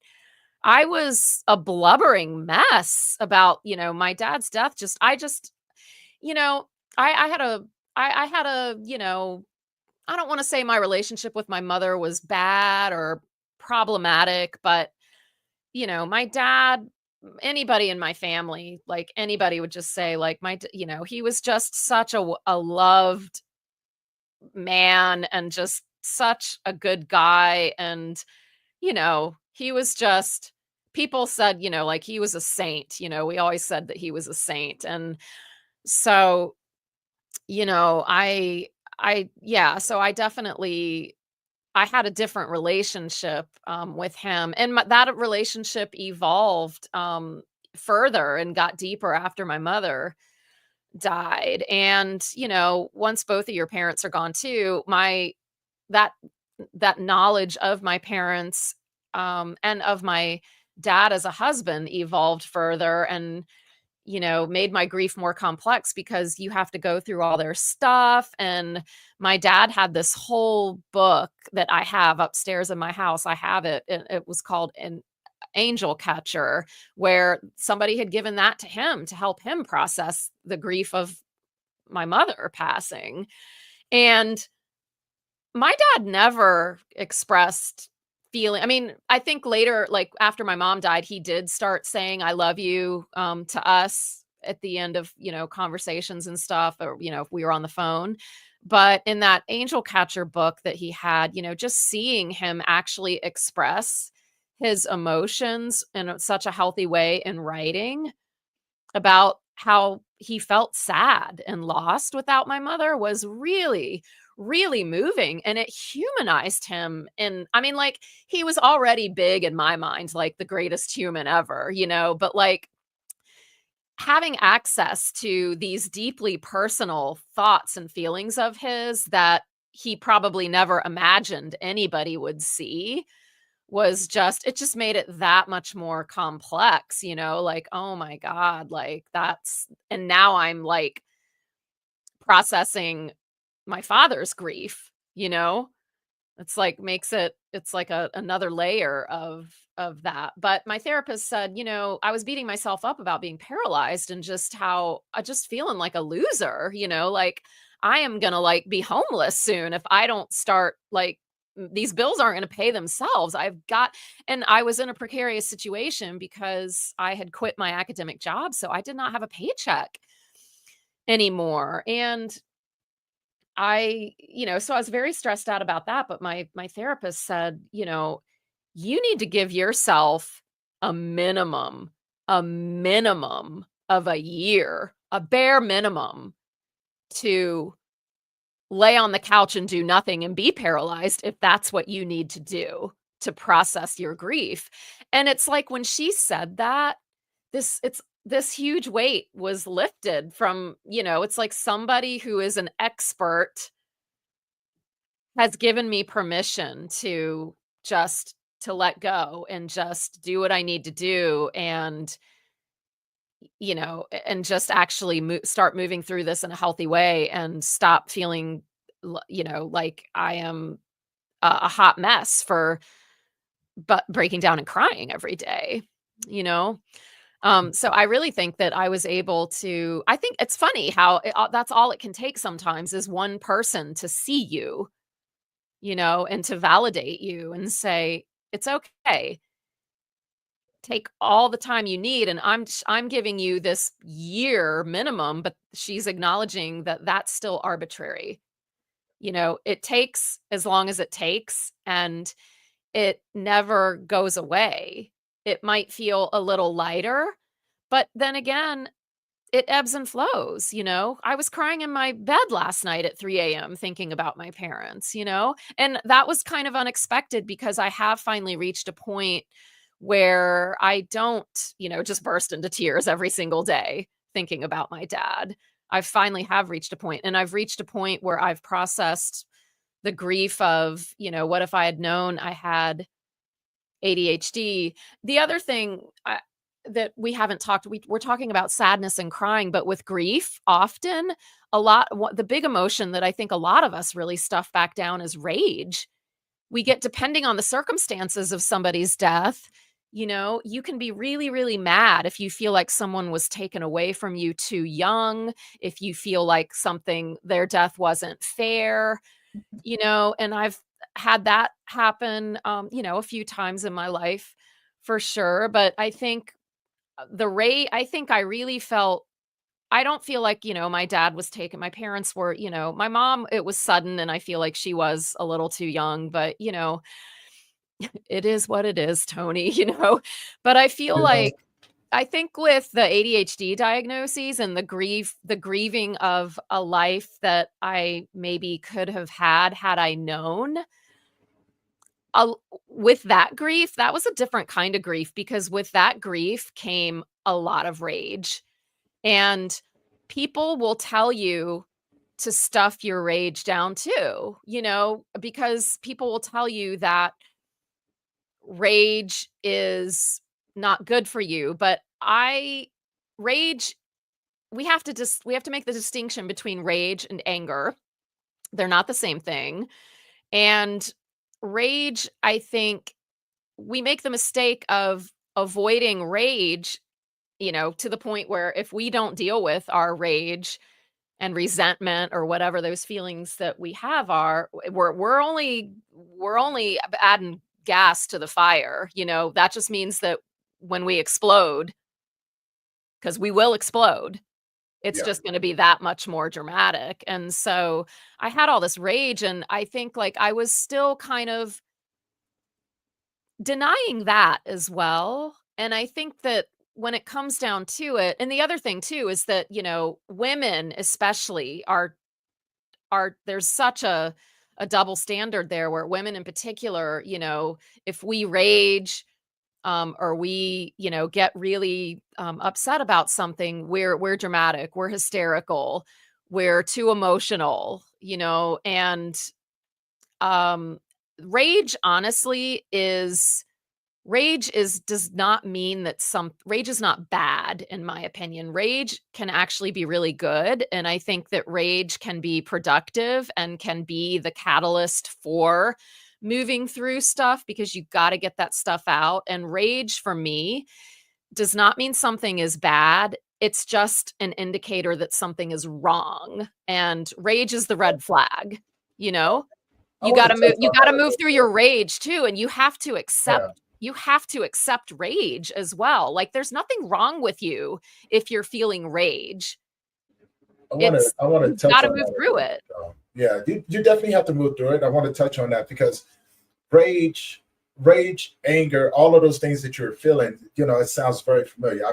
I was a blubbering mess about, my dad's death. You know, I had a I had a, I don't wanna say my relationship with my mother was bad or problematic, but, my dad, anybody in my family, like, anybody would just say, like, he was just such a loved man and just such a good guy, and, he was just people said, like, he was a saint, we always said that he was a saint, and so yeah, so I definitely I had a different relationship with him, and that relationship evolved further and got deeper after my mother died. And once both of your parents are gone too, that that knowledge of my parents and of my dad as a husband evolved further and made my grief more complex because you have to go through all their stuff. And my dad had this whole book that I have upstairs in my house. I have it. It was called An Angel Catcher, where somebody had given that to him to help him process the grief of my mother passing. And my dad never expressed feeling. I mean, I think later, like after my mom died, he did start saying "I love you" to us at the end of conversations and stuff, or if we were on the phone. But in that Angel Catcher book that he had, just seeing him actually express his emotions in such a healthy way in writing about how he felt sad and lost without my mother was really, really moving, and it humanized him. And I mean, like, he was already big in my mind, like the greatest human ever, but like having access to these deeply personal thoughts and feelings of his that he probably never imagined anybody would see it just made it that much more complex, like, oh my God, like and now I'm like processing my father's grief, it's like it's like another layer of that. But my therapist said, I was beating myself up about being paralyzed and just how I just feeling like a loser, like I am going to like be homeless soon if I don't start like these bills aren't going to pay themselves. And I was in a precarious situation because I had quit my academic job. So I did not have a paycheck anymore. And so I was very stressed out about that. But my therapist said, you need to give yourself a minimum of a year, a bare minimum to lay on the couch and do nothing and be paralyzed if that's what you need to do to process your grief. And it's like when she said that, this huge weight was lifted from, it's like somebody who is an expert has given me permission to just to let go and just do what I need to do and and just actually start moving through this in a healthy way and stop feeling, like I am a hot mess for but breaking down and crying every day, you know? So I really think that I was able to, I think it's funny how that's all it can take sometimes is one person to see you, and to validate you and say, it's okay. Take all the time you need. And I'm giving you this year minimum, but she's acknowledging that that's still arbitrary. It takes as long as it takes, and it never goes away. It might feel a little lighter, but then again, it ebbs and flows. I was crying in my bed last night at 3 a.m. thinking about my parents, and that was kind of unexpected because I have finally reached a point where I don't, just burst into tears every single day thinking about my dad. I finally have reached a point, and I've reached a point where I've processed the grief of, what if I had known I had ADHD? The other thing that we haven't talked, we're talking about sadness and crying, but with grief, often the big emotion that I think a lot of us really stuff back down is rage. We get, depending on the circumstances of somebody's death, you can be really, really mad if you feel like someone was taken away from you too young, if you feel like their death wasn't fair, and I've had that happen, a few times in my life for sure. But I think I think I really felt, I don't feel like, my dad was taken. My parents were, my mom, it was sudden, and I feel like she was a little too young, but it is what it is, Tony, but I feel like, I think with the ADHD diagnoses and the grieving of a life that I maybe could have had I known, with that grief, that was a different kind of grief, because with that grief came a lot of rage. And people will tell you to stuff your rage down too, because people will tell you that rage is not good for you. But rage, we have to make the distinction between rage and anger. They're not the same thing. And rage, I think we make the mistake of avoiding rage, to the point where if we don't deal with our rage and resentment or whatever those feelings that we have are, we're only adding gas to the fire. That just means that when we explode, because we will explode, it's just going to be that much more dramatic. And so I had all this rage, and I think like I was still kind of denying that as well. And I think that when it comes down to it, and the other thing too is that, women especially are there's such a double standard there, where women in particular, if we rage, or we, get really upset about something, we're dramatic, we're hysterical, we're too emotional, and rage honestly does not mean that rage is not bad, in my opinion. Rage can actually be really good. And I think that rage can be productive and can be the catalyst for moving through stuff, because you got to get that stuff out. And rage for me does not mean something is bad. It's just an indicator that something is wrong. And rage is the red flag, You got to move through your rage too. And you have to accept rage as well. Like there's nothing wrong with you if you're feeling rage. I want to touch got to on move that through it. Yeah, you definitely have to move through it. I want to touch on that because rage, anger, all of those things that you're feeling, it sounds very familiar.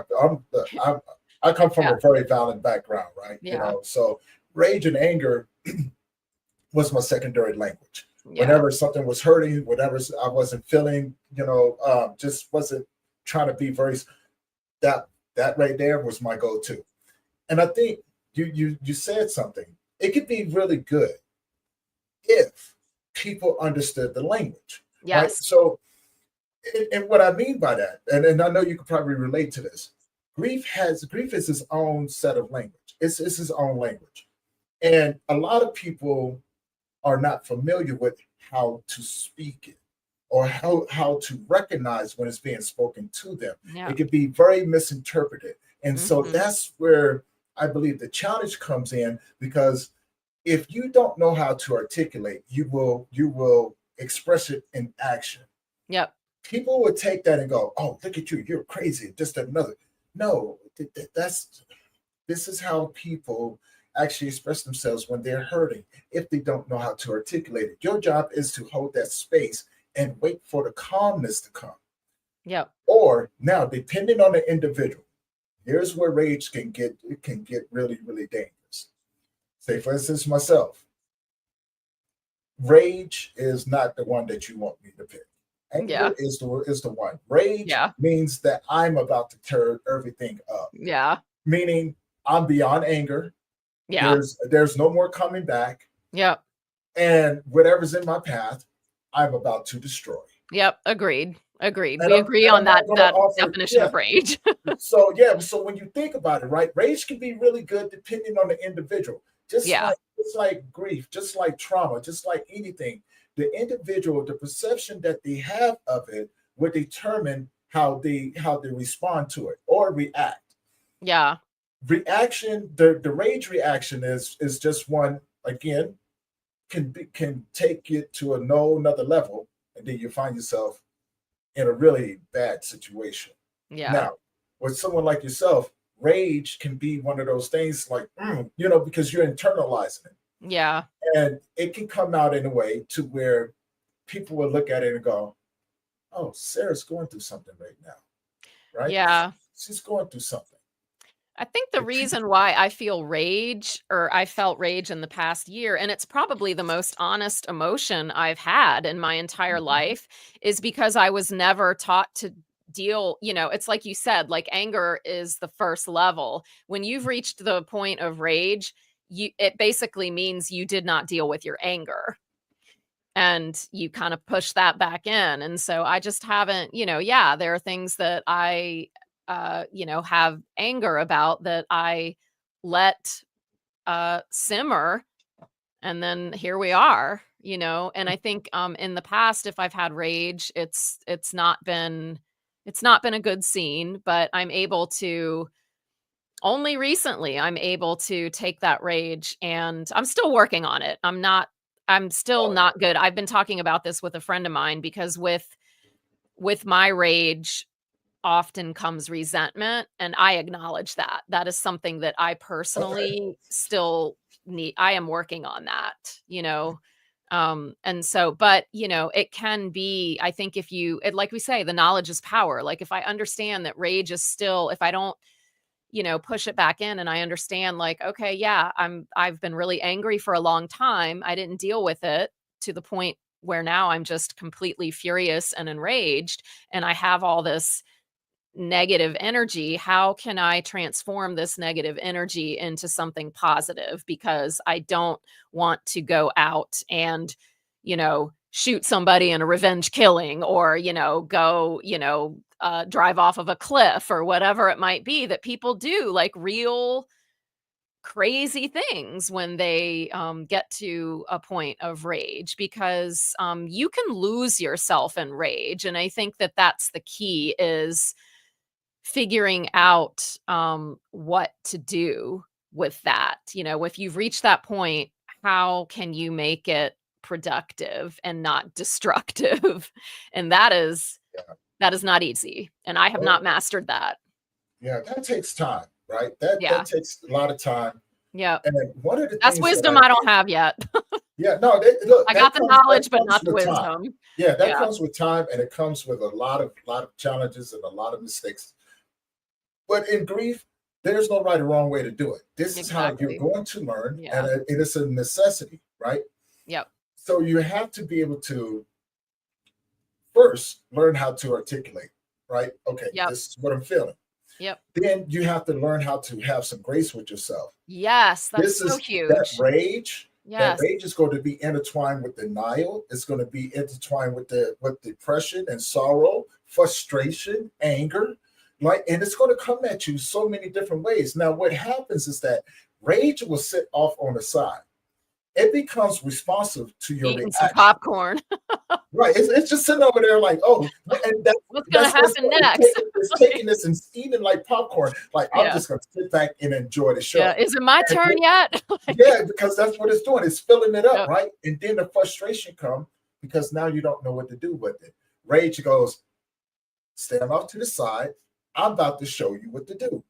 I come from a very violent background, right? Yeah. So rage and anger was my secondary language. Yeah. Whenever something was hurting, whatever I wasn't feeling, just wasn't trying to be very, that right there was my go-to. And I think you said something. It could be really good if people understood the language. Yes. Right? So, and what I mean by that, and I know you could probably relate to this, grief is its own set of language. It's its own language. And a lot of people are not familiar with how to speak it or how to recognize when it's being spoken to them. Yeah. It could be very misinterpreted. And so Mhm. that's where I believe the challenge comes in, because if you don't know how to articulate, you will express it in action. Yep. People would take that and go, "Oh, look at you, you're crazy." Just another. No, this is how people actually express themselves when they're hurting, if they don't know how to articulate it. Your job is to hold that space and wait for the calmness to come. Yep. Or now, depending on the individual, here's where rage can get really, really dangerous. Say, for instance, myself, rage is not the one that you want me to pick. Anger Yeah. is the one. Rage Yeah. means that I'm about to tear everything up. Yeah. Meaning I'm beyond anger. Yeah. There's no more coming back. Yep. And whatever's in my path, I'm about to destroy. Yep. Agreed. Agreed. And We I'm- agree and on I'm not that gonna offer- definition of yeah. rage. So when you think about it, right, rage can be really good depending on the individual. Just Yeah. like grief, just like trauma, just like anything, the individual, the perception that they have of it will determine how they respond to it or react. Yeah. Reaction, the rage reaction is just one, again, can take it to another level, and then you find yourself in a really bad situation. Yeah. Now, with someone like yourself, rage can be one of those things like, because you're internalizing it. Yeah. And it can come out in a way to where people will look at it and go, "Oh, Sarah's going through something right now." Right? Yeah. She's going through something. I think the reason why I felt rage in the past year, and it's probably the most honest emotion I've had in my entire life, is because I was never taught to deal, it's like you said, like anger is the first level. When you've reached the point of rage, it basically means you did not deal with your anger. And you kind of push that back in. And so I just haven't, there are things that I have anger about that I let simmer, and then here we are, and I think in the past, if I've had rage, it's not been a good scene, but only recently I'm able to take that rage, and I'm still working on it. I'm still not good. I've been talking about this with a friend of mine, because with my rage often comes resentment, and I acknowledge that. That is something that I personally still need. I am working on that, and so, but it can be, I think like we say, the knowledge is power. Like if I understand that rage is still, if I don't, push it back in, and I understand like, okay, yeah, I've been really angry for a long time. I didn't deal with it to the point where now I'm just completely furious and enraged, and I have all this negative energy. How can I transform this negative energy into something positive? Because I don't want to go out and, shoot somebody in a revenge killing, or, go, drive off of a cliff, or whatever it might be that people do, like real crazy things when they get to a point of rage, because you can lose yourself in rage. And I think that that's the key, is figuring out what to do with that. If you've reached that point, how can you make it productive and not destructive? And that is not easy. And I have not mastered that. Yeah, that takes time, right? That takes a lot of time. Yeah. And then one of the That's things wisdom I don't have yet. Yeah, no, look, I got the knowledge, but not the with wisdom. time. Yeah, that comes with time, and it comes with a lot of challenges and a lot of mistakes. But in grief, there's no right or wrong way to do it. This is how you're going to learn, and it is a necessity, right? Yep. So you have to be able to first learn how to articulate, right? Okay, this is what I'm feeling. Yep. Then you have to learn how to have some grace with yourself. Yes, that's so huge. That rage. Yes. That rage is going to be intertwined with denial. It's going to be intertwined with depression and sorrow, frustration, anger, right? And it's going to come at you so many different ways. Now, what happens is that rage will sit off on the side. it becomes responsive to your Eating some reaction. popcorn. Right. It's just sitting over there like, oh, and What's gonna happen next? It's taking this and eating like popcorn. Like, I'm Yeah. just going to sit back and enjoy the show. Yeah. Is it my And turn yet? yeah, because that's what it's doing. It's filling it up, Yep. right? And then the frustration comes because now you don't know what to do with it. Rage goes, stand off to the side. I'm about to show you what to do.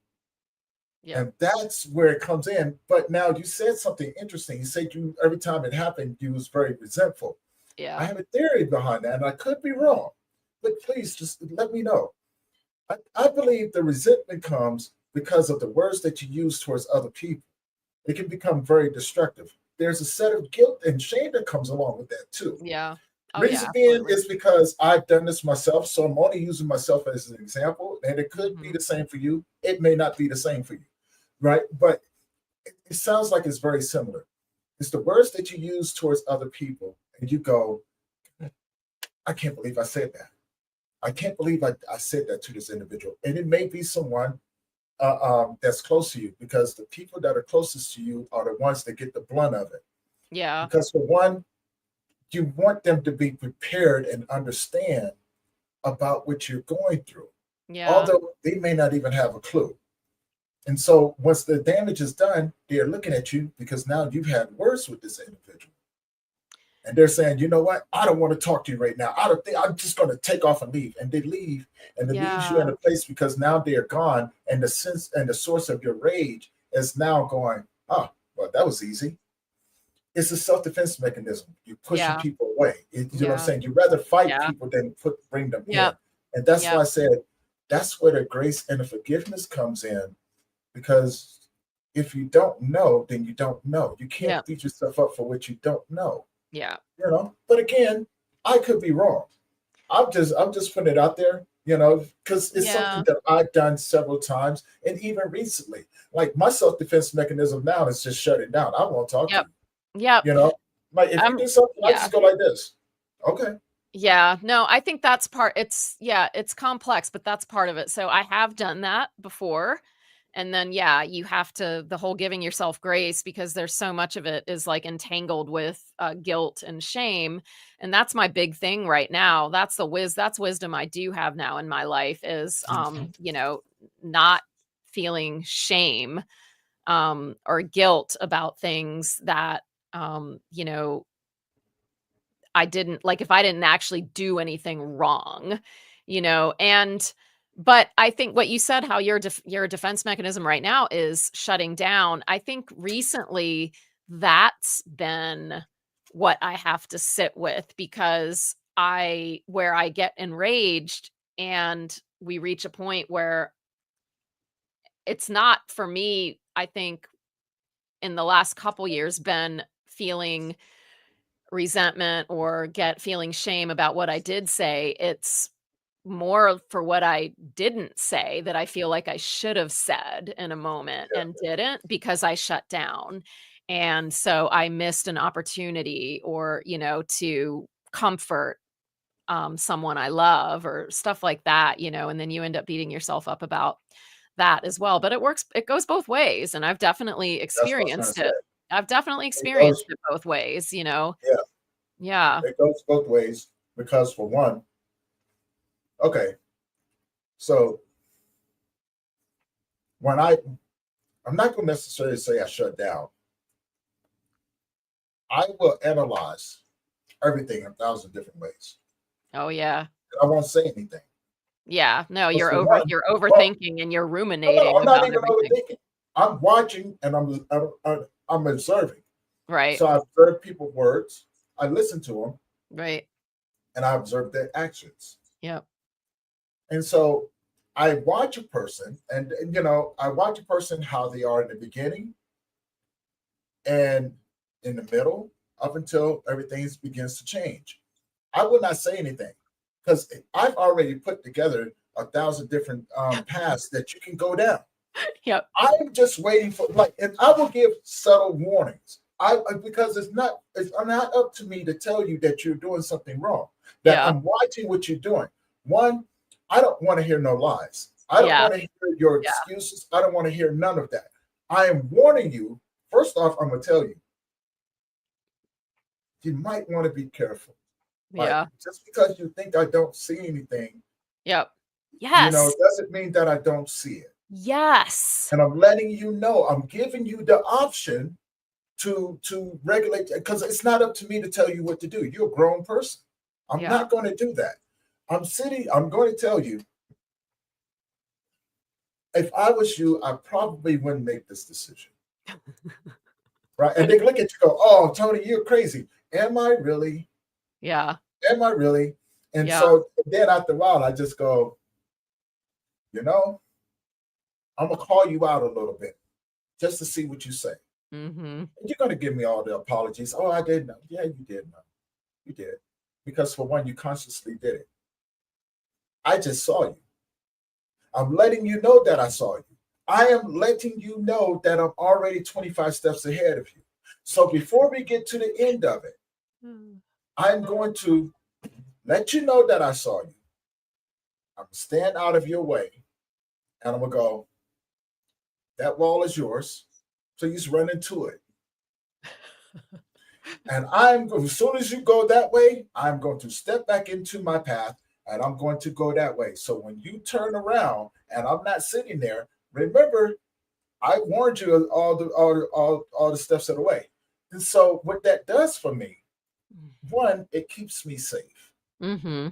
Yeah. And that's where it comes in. But now you said something interesting. You said you every time it happened, you was very resentful. I Yeah. have a theory behind that, and I could be wrong. But please just let me know. I believe the resentment comes because of the words that you use towards other people. It can become very destructive. There's a set of guilt and shame that comes along with that too. Yeah. Oh, Reason yeah, being absolutely. is because I've done this myself, so I'm only using myself as an example, and it could be Mhm. the same for you. It may not be the same for you, right? But it sounds like it's very similar. It's the words that you use towards other people, and you go, I can't believe I said that. I can't believe I said that to this individual. And it may be someone that's close to you, because the people that are closest to you are the ones that get the blunt of it. Yeah. Because for one, you want them to be prepared and understand about what you're going through, Yeah. although they may not even have a clue. And so once the damage is done, they're looking at you because now you've had words with this individual. And they're saying, you know what? I don't want to talk to you right now. I don't think I'm just going to take off and leave. And they leave, and it leaves you in Yeah. a place because now they're gone. And the sense and the source of your rage is now going, oh, well, that was easy. It's a self-defense mechanism. You're pushing Yeah. people away. You know what I'm Yeah. saying? You'd rather fight Yeah. people than bring them Yep. in. And that's Yep. why I said that's where the grace and the forgiveness comes in. Because if you don't know, then you don't know. You can't Yep. beat yourself up for what you don't know. Yeah. You know, but again, I could be wrong. I'm just putting it out there, because it's Yeah. something that I've done several times, and even recently. Like, my self-defense mechanism now is just shut it down. I won't talk Yep. to Yep. you. Like, if you do something, I yeah. just go like this. Okay. Yeah. No, I think that's it's complex, but that's part of it. So I have done that before. And then, yeah, you have to, the whole giving yourself grace, because there's so much of it is like entangled with guilt and shame. And that's my big thing right now. That's wisdom I do have now in my life is, not feeling shame or guilt about things that, I didn't like, if I didn't actually do anything wrong, but I think what you said, how your defense mechanism right now is shutting down. I think recently that's been what I have to sit with, because where I get enraged and we reach a point where it's not for me, I think in the last couple years been feeling resentment or feeling shame about what I did say. It's more for what I didn't say that I feel like I should have said in a moment Yeah. and didn't, because I shut down. And so I missed an opportunity, or, to comfort someone I love or stuff like that, and then you end up beating yourself up about that as well. But it goes both ways. And I've definitely That's what I was trying to experienced say. it. I've definitely It goes, experienced it both ways, yeah, Yeah. it goes both ways because, for one, okay, so when I'm not going to necessarily say I shut down. I will analyze everything in 1,000 different ways. Oh, yeah. I won't say anything. Yeah. No, Because you're for one, you're well, overthinking and you're no, ruminating I'm not about even everything. overthinking. I'm watching and I'm observing. Right. So I observe people's words, I listen to them, Right. and I observe their actions. Yep. And so I watch a person, and I watch a person how they are in the beginning and in the middle, up until everything begins to change. I will not say anything because I've already put together 1,000 different paths that you can go down. Yep. I'm just waiting for, and I will give subtle warnings. Because it's not up to me to tell you that you're doing something wrong. That Yeah. I'm watching what you're doing. One, I don't want to hear no lies. I don't Yeah. want to hear your Yeah. excuses. I don't want to hear none of that. I am warning you. First off, I'm gonna tell you, you might want to be careful. Right? Yeah. Just because you think I don't see anything, Yep. Yes. Doesn't mean that I don't see it. Yes. And I'm letting you know, I'm giving you the option to regulate, because it's not up to me to tell you what to do. You're a grown person. I'm not going to do that. I'm going to tell you, if I was you, I probably wouldn't make this decision. Right? And they look at you, go, oh, Tony, you're crazy. Am I really? Yeah. Am I really? And so then after a while, I just go, I'm going to call you out a little bit just to see what you say. Mm-hmm. You're going to give me all the apologies. Oh, I didn't know. Yeah, you did know. You did. Because for one, you consciously did it. I just saw you. I'm letting you know that I saw you. I am letting you know that I'm already 25 steps ahead of you. So before we get to the end of it, I'm going to let you know that I saw you. I'm going to stand out of your way. And I'm going to go, that wall is yours. Please run into it. And as soon as you go that way, I'm going to step back into my path and I'm going to go that way. So when you turn around and I'm not sitting there, remember, I warned you all the steps of the way. And so what that does for me, one, it keeps me safe. Mm-hmm.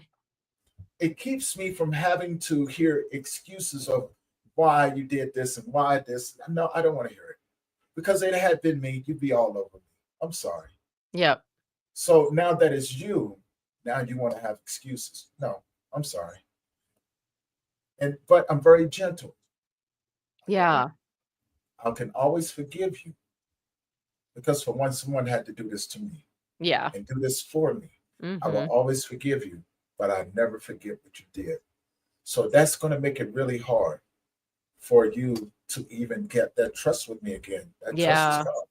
It keeps me from having to hear excuses of why you did this and why this. No, I don't want to hear it. Because if it had been me, you'd be all over me. I'm sorry. Yep. So now that it's you, now you want to have excuses. No, I'm sorry. But I'm very gentle. Yeah. I can always forgive you. Because for once, someone had to do this to me. Yeah. And do this for me. Mm-hmm. I will always forgive you, but I never forget what you did. So that's going to make it really hard for you to even get that trust with me again. That trust is gone.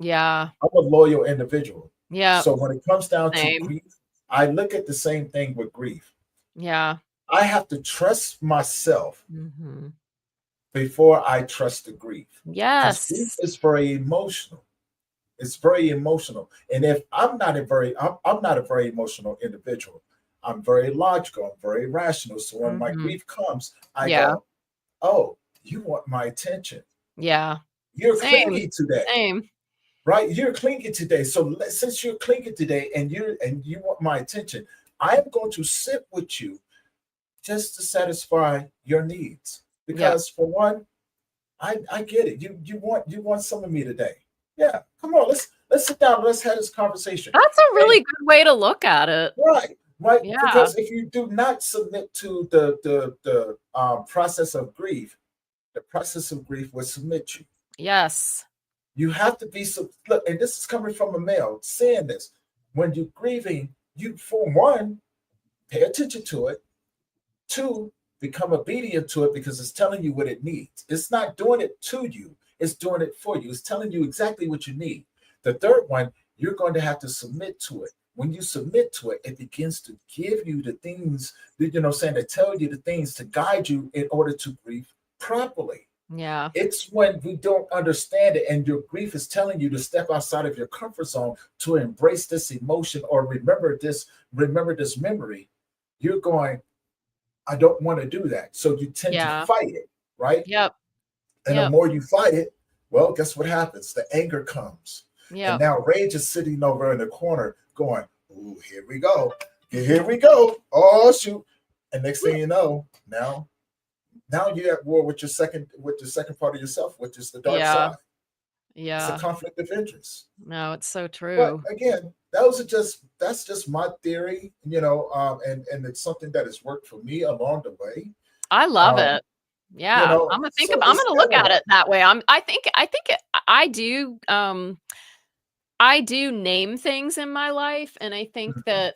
Yeah. I'm a loyal individual. Yeah. So when it comes down to grief, I look at the same thing with grief. Yeah. I have to trust myself before I trust the grief. Yes. Grief is very emotional. It's very emotional. And if I'm not a very emotional individual, I'm very logical, I'm very rational. So when my grief comes, I go, oh, you want my attention. Yeah. You're clingy today. Same. Right? You're clingy today. So since you're clingy today and you want my attention, I'm going to sit with you just to satisfy your needs. Because for one, I get it. You want some of me today. Yeah. Come on, let's sit down. Let's have this conversation. That's a really good way to look at it. Right. Right. Yeah. Because if you do not submit to the process of grief, the process of grief will submit you. Yes. You have to be look, and this is coming from a male saying this. When you're grieving, you, for one, pay attention to it. Two, become obedient to it because it's telling you what it needs. It's not doing it to you. It's doing it for you. It's telling you exactly what you need. The third one, you're going to have to submit to it. When you submit to it, it begins to give you the things, to tell you the things to guide you in order to grieve properly. Yeah. It's when we don't understand it and your grief is telling you to step outside of your comfort zone to embrace this emotion or remember this memory. You're going, I don't want to do that. So you tend to fight it, right? Yep. And the more you fight it, well, guess what happens? The anger comes. Yeah. And now rage is sitting over in the corner going, ooh, here we go. Here we go. Oh, shoot. And next thing you know, now you're at war with the second part of yourself, which is the dark side. Yeah. It's a conflict of interest. No, it's so true. But again, that's just my theory, and it's something that has worked for me along the way. I love it. Yeah. I'm gonna look at it that way. I do name things in my life, and I think that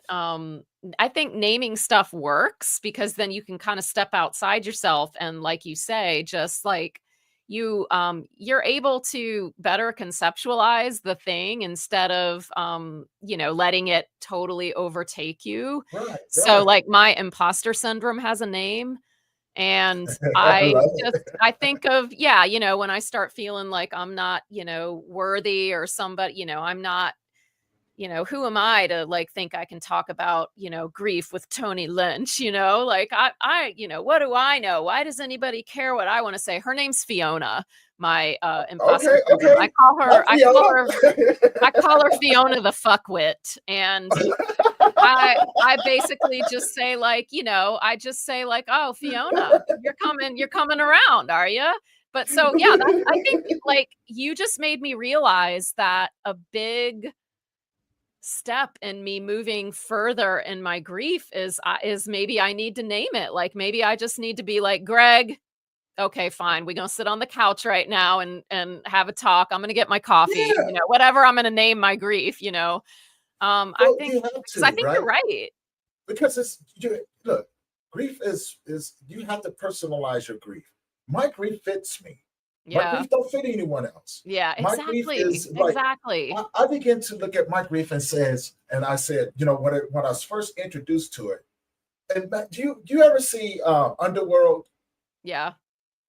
I think naming stuff works because then you can kind of step outside yourself and, like you say, just like you're able to better conceptualize the thing instead of letting it totally overtake you. Right, so like my imposter syndrome has a name. And I think of, when I start feeling like I'm not, worthy or somebody, I'm not, who am I to like think I can talk about, grief with Tony Lynch, like what do I know? Why does anybody care what I want to say? Her name's Fiona, my imposter syndrome. Okay. I call her I call her Fiona. Fiona the fuckwit. And I basically just say like, I just say like, oh, Fiona, you're coming around, are you? But so yeah, I think like you just made me realize that a big step in me moving further in my grief is maybe I need to name it. Like maybe I just need to be like, Greg, okay, fine. We're gonna sit on the couch right now and have a talk. I'm gonna get my coffee, Yeah. whatever I'm gonna name my grief, I think You have because I think right? you're right. Because look, grief is you have to personalize your grief. My grief fits me. My Yeah. grief don't fit anyone else. Yeah, My grief exactly. is like Exactly. I begin to look at my grief and I said, when I was first introduced to it, and do you ever see Underworld? Yeah.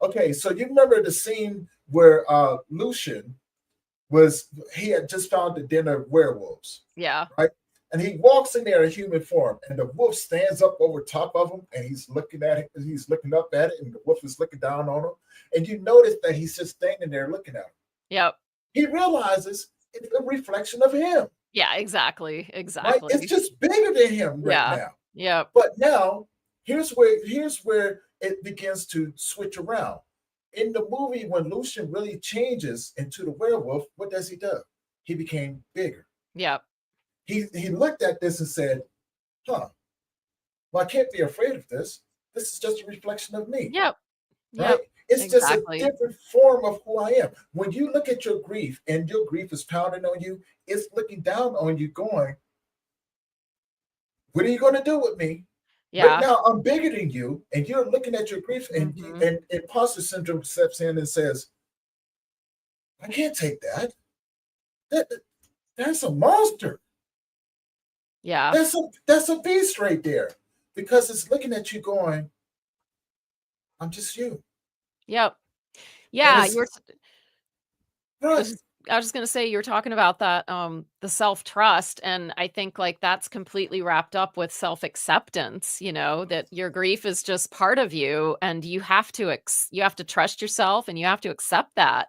Okay, so you remember the scene where Lucian he had just found the den of werewolves, Yeah. right? And he walks in there in human form, and the wolf stands up over top of him, and he's looking at it, he's looking up at it, and the wolf is looking down on him. And you notice that he's just standing there looking at him. Yep. He realizes it's a reflection of him. Yeah, exactly. Right? Exactly. It's just bigger than him right now. Yep. But now here's where it begins to switch around. In the movie, when Lucian really changes into the werewolf, what does he do? He became bigger. Yep. He looked at this and said, well, I can't be afraid of this. This is just a reflection of me. Yep. Right? Yep. It's Exactly. just a different form of who I am. When you look at your grief and your grief is pounding on you, it's looking down on you going, what are you going to do with me? Yeah. Right now, I'm bigger than you, and you're looking at your grief, and imposter syndrome steps in and says, I can't take that. That's a monster. Yeah. That's a beast right there, because it's looking at you going, I'm just you. Yep. Yeah. Right. I was just going to say, you're talking about that, the self-trust. And I think like that's completely wrapped up with self-acceptance, that your grief is just part of you and you have to trust yourself and you have to accept that.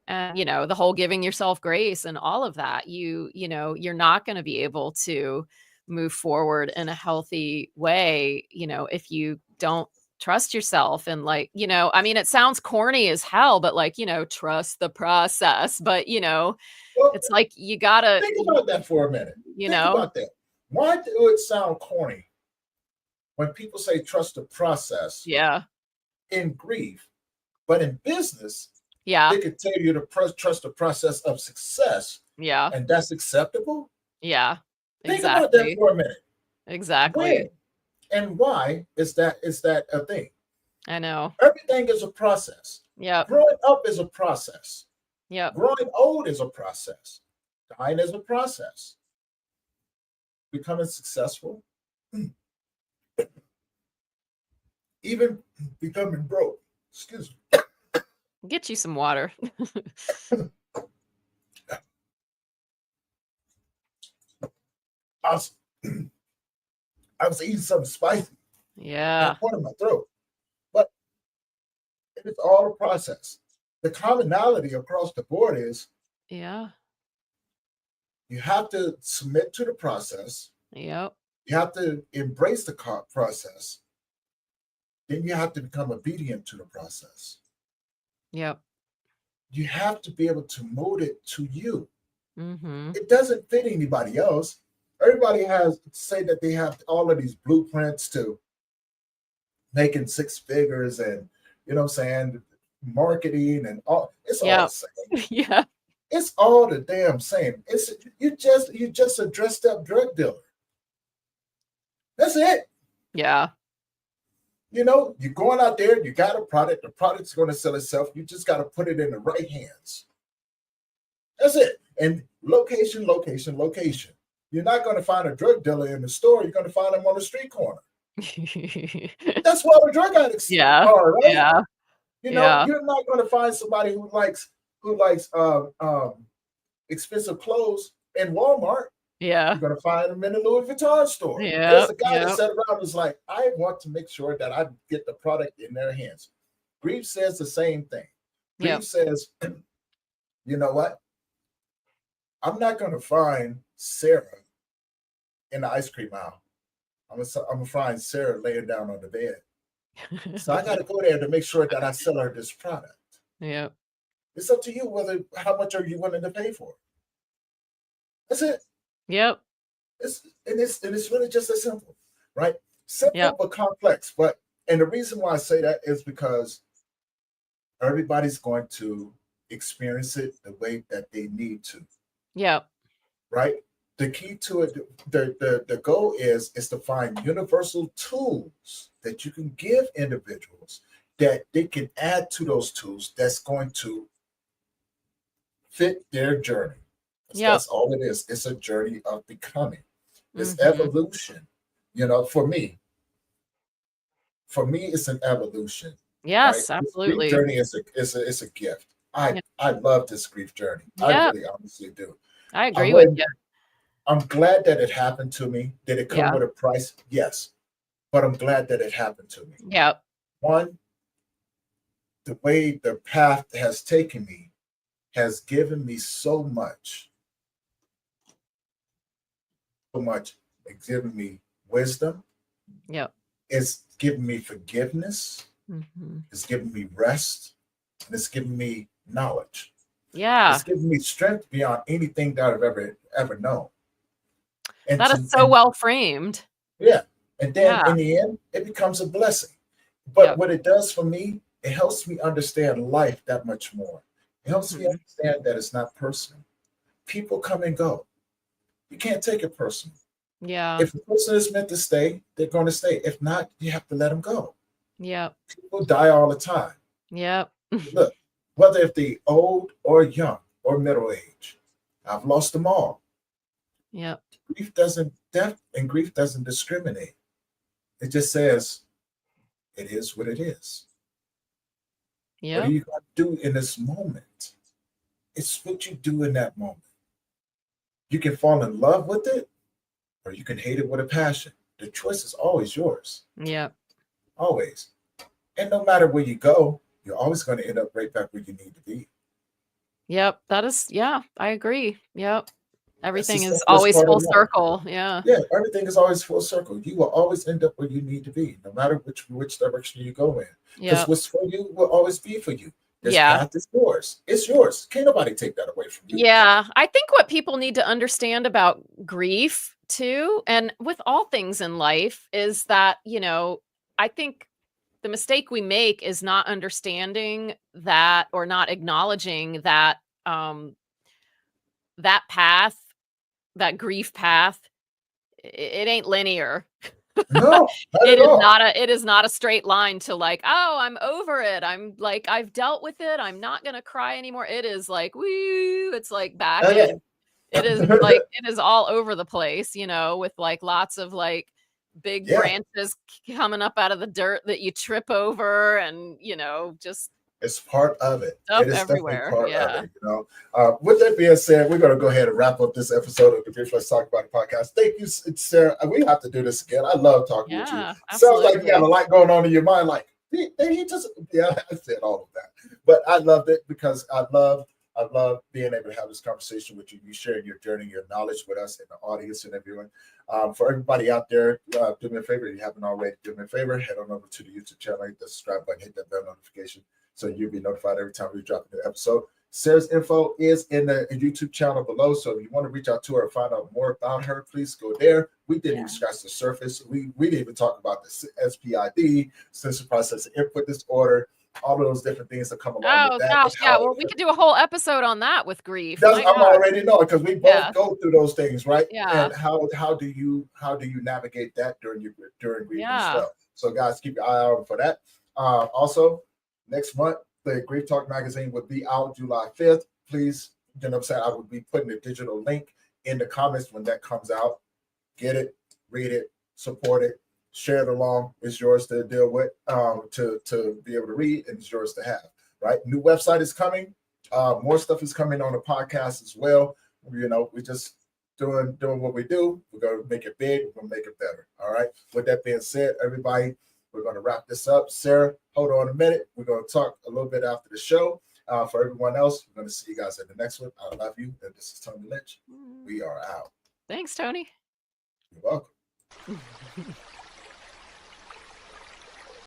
And, the whole giving yourself grace and all of that, you're not going to be able to move forward in a healthy way, if you don't trust yourself. And like, I mean, it sounds corny as hell, but like, trust the process. But, Well, it's like you gotta think about that for a minute. Think about that. Why do it sound corny when people say trust the process? Yeah. In grief, but in business, yeah, they could tell you to trust the process of success. Yeah. And that's acceptable. Yeah. Think about that for a minute. Exactly. When and why is that a thing? I know. Everything is a process. Yeah. Growing up is a process. Yeah. Growing old is a process. Dying is a process. Becoming successful, even becoming broke. Excuse me. Get you some water. I was eating something spicy. Yeah. Part of my throat. But it's all a process. The commonality across the board is Yeah. you have to submit to the process. Yep. You have to embrace the process. Then you have to become obedient to the process. Yep. You have to be able to mold it to you. Mm-hmm. It doesn't fit anybody else. Everybody has say that they have all of these blueprints to making six figures and, you know what I'm saying, marketing and all. It's all the same. Yeah. It's all the damn same. It's you just a dressed up drug dealer. That's it. Yeah. You know, you're going out there, you got a product, the product's going to sell itself. You just got to put it in the right hands. That's it. And location, location, location. You're not going to find a drug dealer in the store. You're going to find them on the street corner. That's why the drug addicts are, right? Yeah. You know, you're not going to find somebody who likes expensive clothes in Walmart. Yeah. You're gonna find them in the Louis Vuitton store. Yeah. There's a guy that sat around and was like, I want to make sure that I get the product in their hands. Grief says the same thing. Grief says, you know what? I'm not gonna find Sarah in the ice cream aisle. I'm gonna find Sarah laying down on the bed. So I gotta go there to make sure that I sell her this product. Yeah. It's up to you how much are you willing to pay for it. That's it. Yep. It's really just as simple, right? Simple but complex. And the reason why I say that is because everybody's going to experience it the way that they need to. Yep. Right? The key to it, the goal is to find universal tools that you can give individuals that they can add to those tools that's going to fit their journey. That's all it is. It's a journey of becoming. It's evolution. For me, it's an evolution. Yes, right? absolutely. This grief journey is a gift. I love this grief journey. I really honestly do. I agree with you. I'm glad that it happened to me. Did it come with a price? Yes. But I'm glad that it happened to me. Yep. One, the way the path has taken me has given me so much. It's given me wisdom. Yep. It's given me forgiveness. It's given me rest. And it's given me knowledge. Yeah. It's given me strength beyond anything that I've ever known. And that is so well framed. Yeah. And then in the end, it becomes a blessing. But what it does for me, it helps me understand life that much more. It helps me understand that it's not personal. People come and go. You can't take it personal. Yeah. If the person is meant to stay, they're going to stay. If not, you have to let them go. Yeah. People die all the time. Yep. Look, whether if they're old or young or middle age, I've lost them all. Yep. Death and grief doesn't discriminate. It just says it is what it is. Yeah. What are you going to do in this moment? It's what you do in that moment. You can fall in love with it, or you can hate it with a passion. The choice is always yours. Yeah. Always. And no matter where you go, you're always going to end up right back where you need to be. Yep. That is, I agree. Yep. Everything is always full circle. Yeah. Yeah. Everything is always full circle. You will always end up where you need to be, no matter which direction you go in. Because what's for you will always be for you. This path is yours. It's yours. Can't nobody take that away from you. Yeah. I think what people need to understand about grief too, and with all things in life, is that, I think the mistake we make is not understanding that, or not acknowledging that that path, that grief path, it ain't linear. No, it is not a straight line to like, oh, I'm over it. I'm like, I've dealt with it. I'm not gonna cry anymore. It is like, woo, it's like back in. It is like, it is all over the place, with like lots of like big branches coming up out of the dirt that you trip over, and just it's part of it. Stuff it is everywhere. Part of it, With that being said, we're going to go ahead and wrap up this episode of the Grief Let's Talk About It podcast. Thank you, Sarah. We have to do this again. I love talking with you. Absolutely. Sounds like you got a lot going on in your mind. Like, I said all of that. But I loved it because I love being able to have this conversation with you. You sharing your journey, your knowledge with us and the audience and everyone. For everybody out there, do me a favor. If you haven't already, do me a favor. Head on over to the YouTube channel, hit the subscribe button, hit that bell notification, so you'll be notified every time we drop a new episode. Sarah's info is in the YouTube channel below. So if you want to reach out to her and find out more about her, please go there. We didn't even scratch the surface. We didn't even talk about the SPID, sensory processing input disorder, all of those different things that come along with that. Gosh, well, we could do a whole episode on that with grief. I'm already knowing, because we both go through those things, right? Yeah. And how do you navigate that during grief as well? So guys, keep your eye out for that. Also, next month, the Grief Talk magazine will be out July 5th. Please, I will be putting a digital link in the comments when that comes out. Get it, read it, support it, share it along. It's yours to deal with, to be able to read, and it's yours to have, right? New website is coming. More stuff is coming on the podcast as well. We just doing what we do. We're going to make it big. We're going to make it better. All right. With that being said, everybody, we're going to wrap this up. Sarah, hold on a minute. We're going to talk a little bit after the show. For everyone else, we're going to see you guys in the next one. I love you. And this is Tony Lynch. We are out. Thanks, Tony. You're welcome.